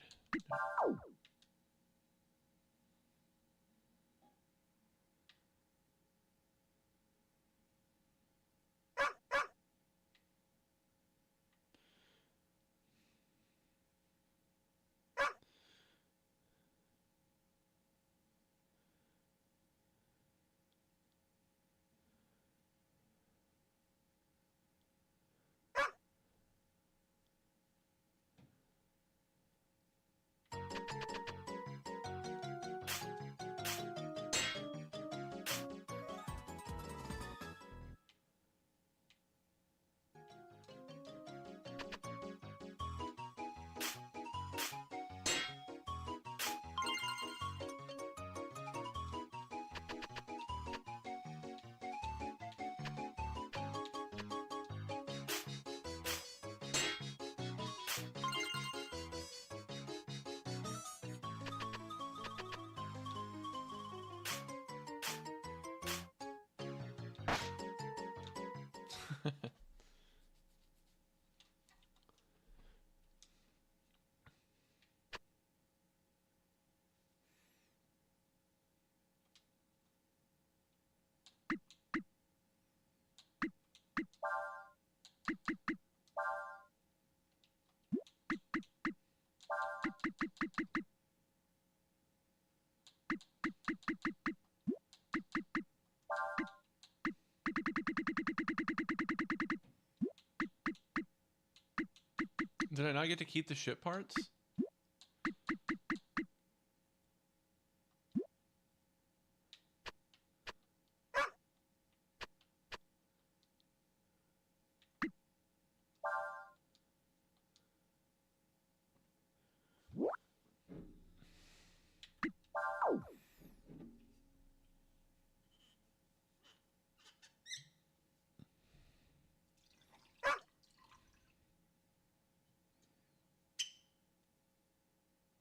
S1: Did I not get to keep the ship parts?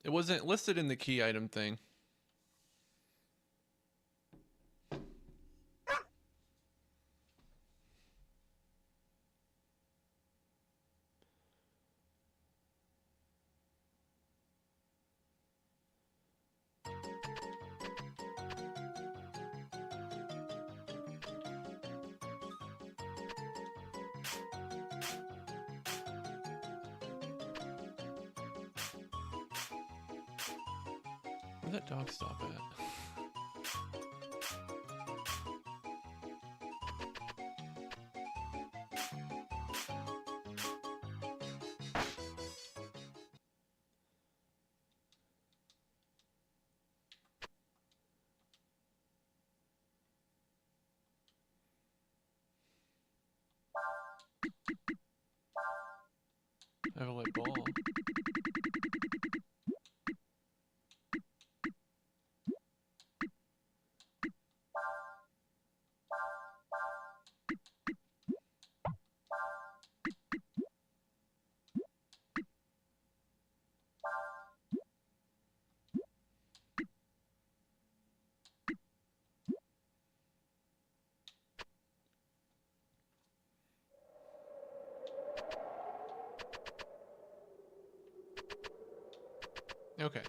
S1: It wasn't listed in the key item thing. Where'd that dog stop at? I have a light ball. Okay.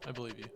S1: I believe you.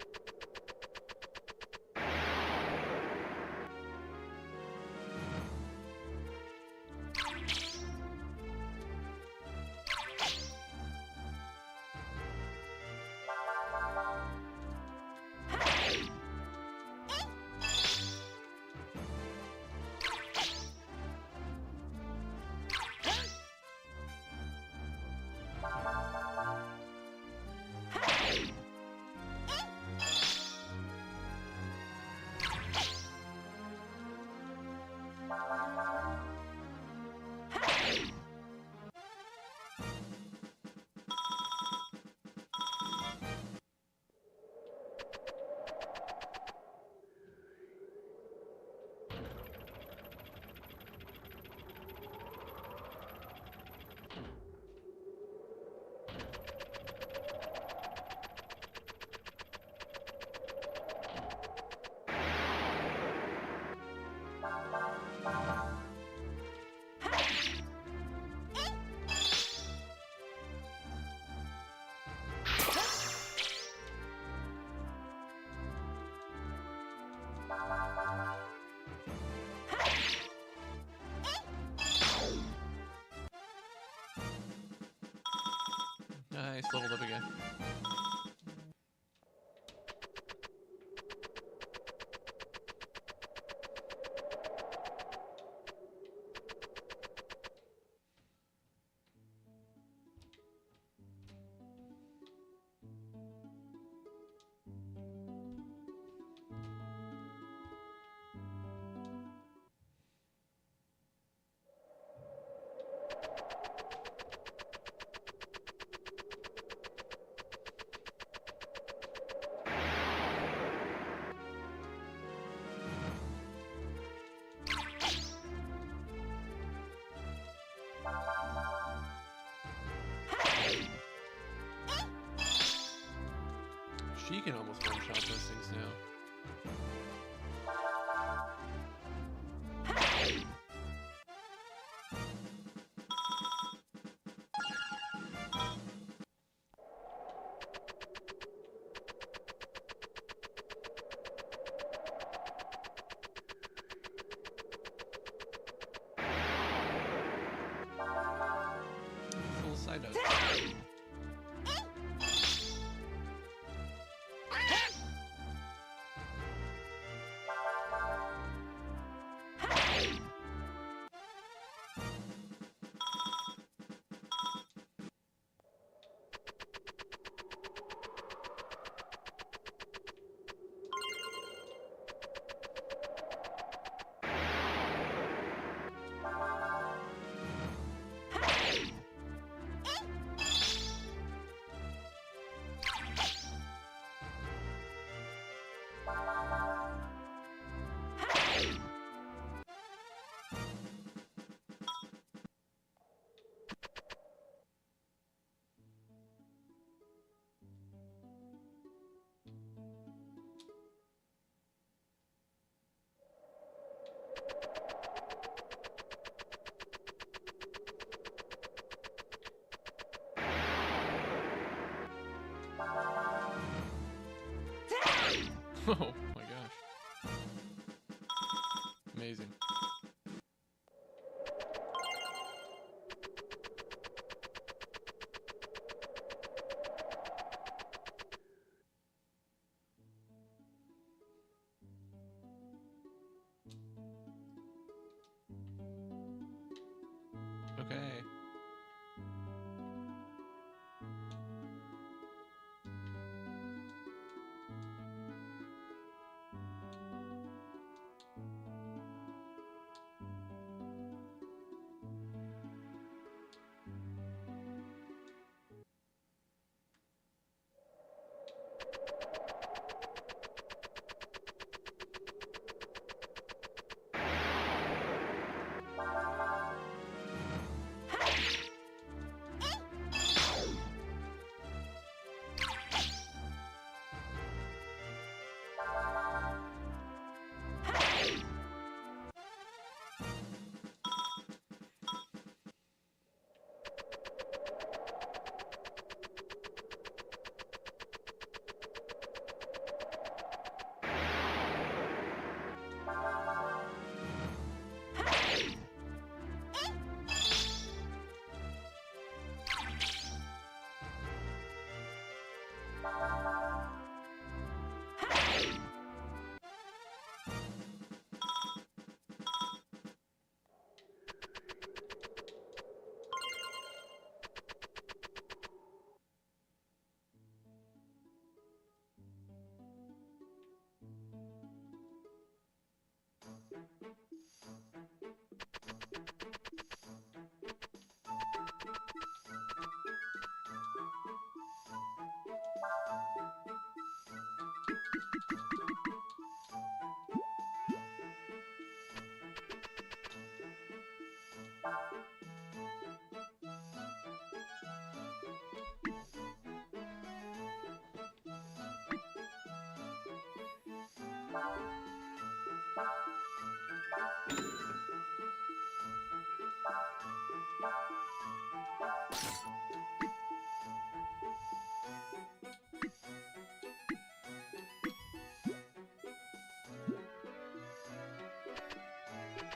S1: Nice, leveled up again. She can almost one-shot those things now. Full side out. Oh my gosh. Amazing.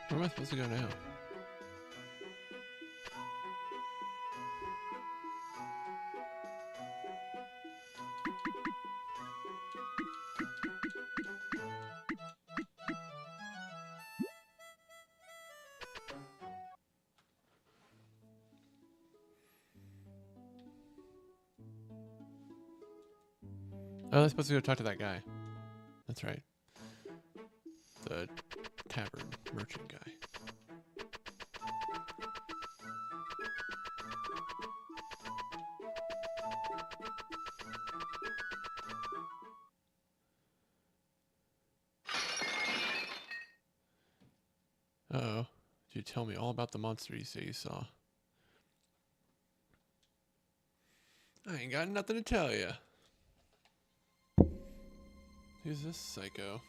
S1: Where am I supposed to go now? Oh, I'm supposed to go talk to that guy. That's right. The tavern merchant guy. Uh-oh. Did you tell me all about the monster you say you saw? I ain't got nothing to tell you. Who's this psycho?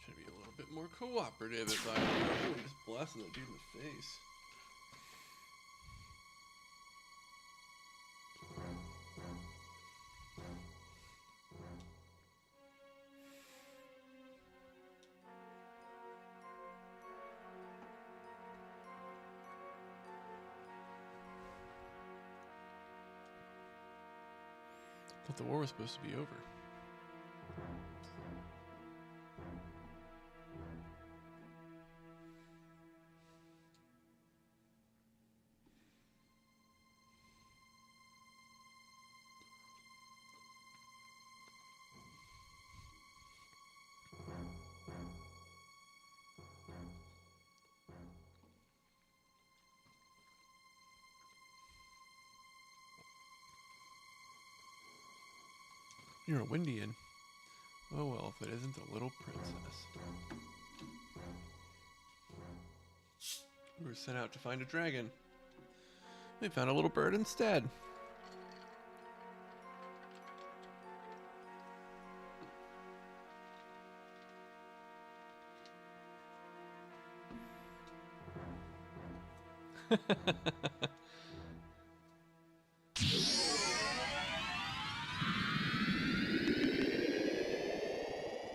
S1: Should be a little bit more cooperative if I were just blasting that dude in the face. I thought the war was supposed to be over. You're a Windian. Oh well, if it isn't the little princess. We were sent out to find a dragon. We found a little bird instead.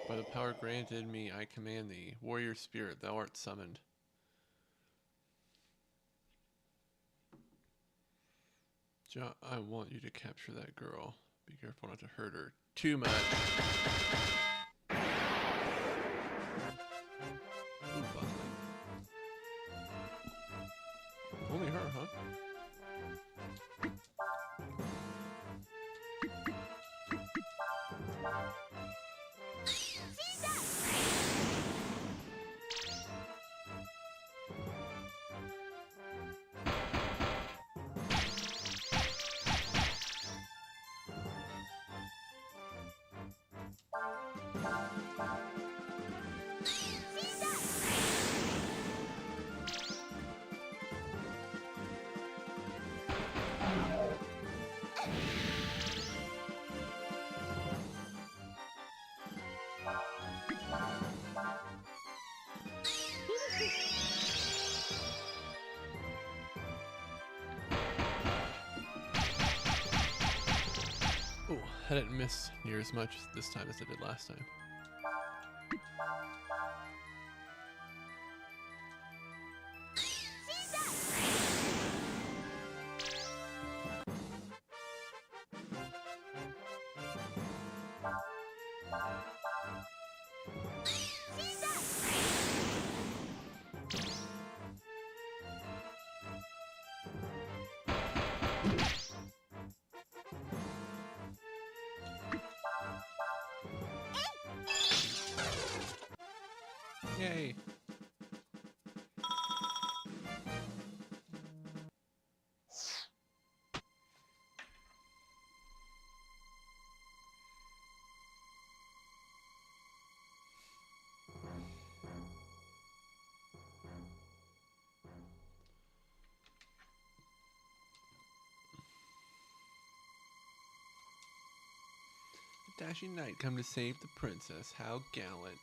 S1: By the power granted me, I command thee. Warrior spirit, thou art summoned. I want you to capture that girl. Be careful not to hurt her too much. Ooh, busted. Only her, huh? Oh, I didn't miss near as much this time as I did last time. Yay! A dashing knight come to save the princess. How gallant.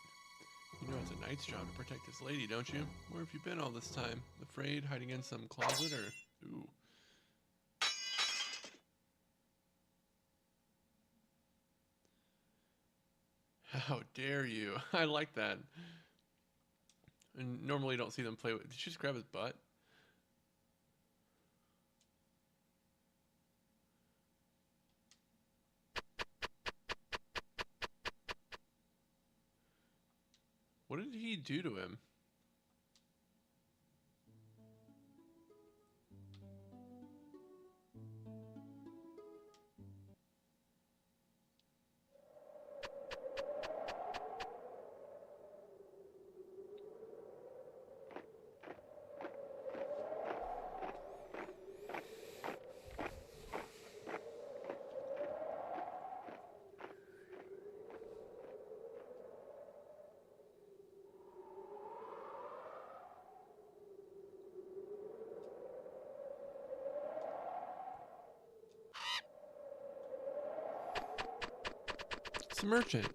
S1: You know it's a knight's job to protect his lady, don't you? Where have you been all this time? Afraid, hiding in some closet, or... Ooh. How dare you? I like that. And normally you don't see them play with. Did she just grab his butt? What did he do to him? It's a merchant.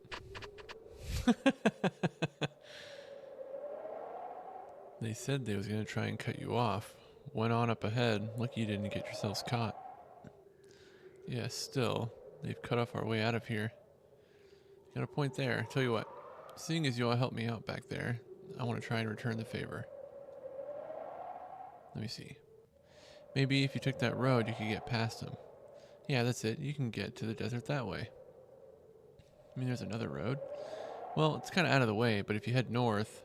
S1: They said they was going to try and cut you off. Went on up ahead. Lucky you didn't get yourselves caught. Yeah, still, they've cut off our way out of here. Got a point there. Tell you what, seeing as you all helped me out back there, I want to try and return the favor. Let me see. Maybe if you took that road, you could get past them. Yeah, that's it. You can get to the desert that way. I mean, there's another road. Well, it's kind of out of the way, but if you head north,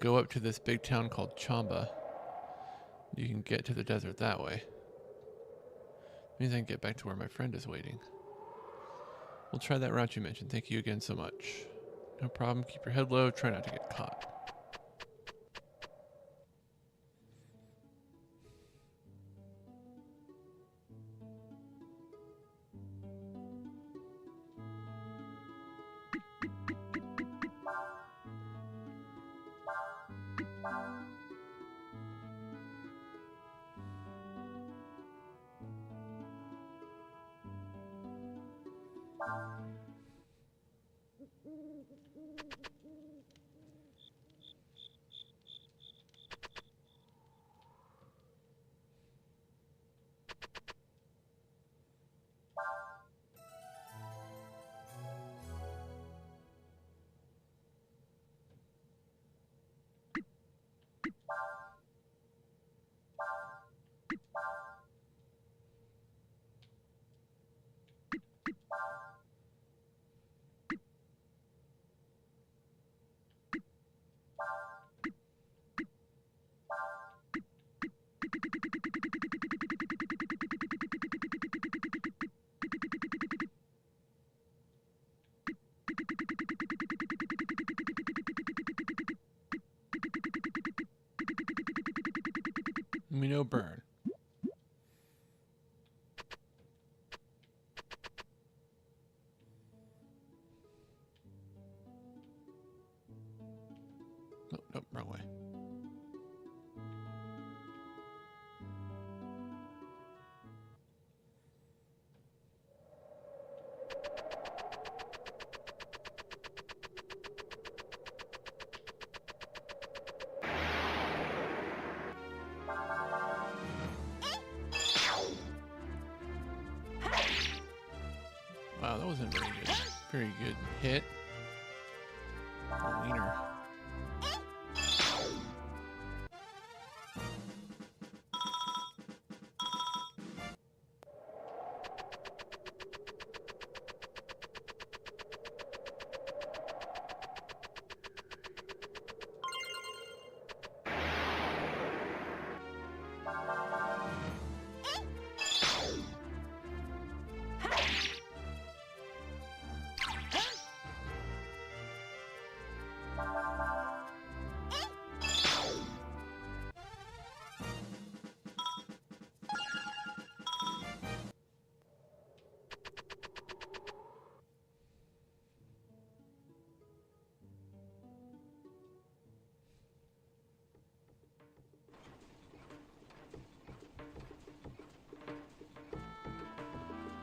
S1: go up to this big town called Chamba. You can get to the desert that way. Means I can get back to where my friend is waiting. We'll try that route you mentioned. Thank you again so much. No problem. Keep your head low. Try not to get caught. We know burn. Nope, nope, wrong way. Wow, that wasn't very good. Very good hit. Wiener.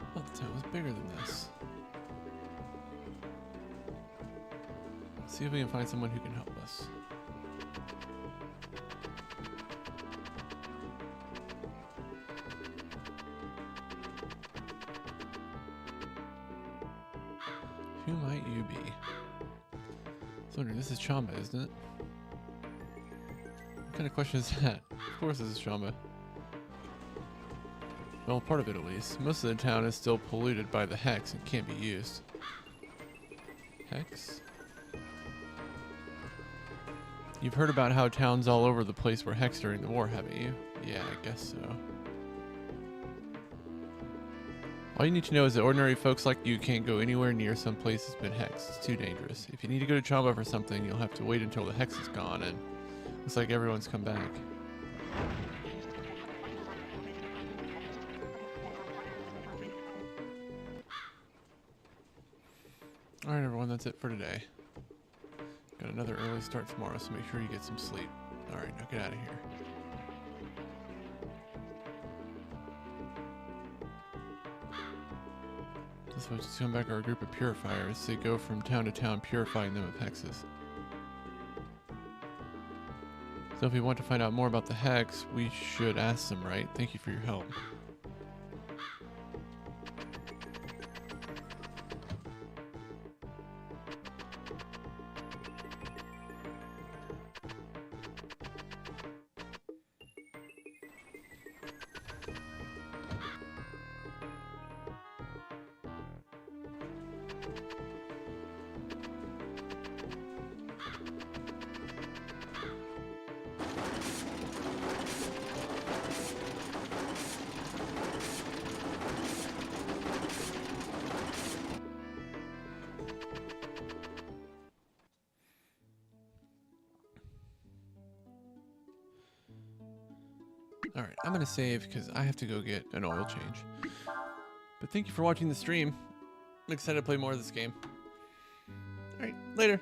S1: I thought the town was bigger than this. Let's see if we can find someone who can help us. Who might you be? was wondering, this is Chamba, isn't it? What kind of question is that? Of course this is Chamba. Well, part of it at least. Most of the town is still polluted by the hex and can't be used. Hex? You've heard about how towns all over the place were hexed during the war, haven't you? Yeah, I guess so. All you need to know is that ordinary folks like you can't go anywhere near some place that's been hexed. It's too dangerous. If you need to go to Chamba for something, you'll have to wait until the hex is gone, and looks like everyone's come back. Alright everyone, that's it for today. Got another early start tomorrow, so make sure you get some sleep. Alright, now get out of here. This folks just come back are a group of purifiers. They go from town to town purifying them of hexes. So if we want to find out more about the hex, we should ask them, right? Thank you for your help. Alright, I'm gonna save because I have to go get an oil change. But thank you for watching the stream. I'm excited to play more of this game. Alright, later.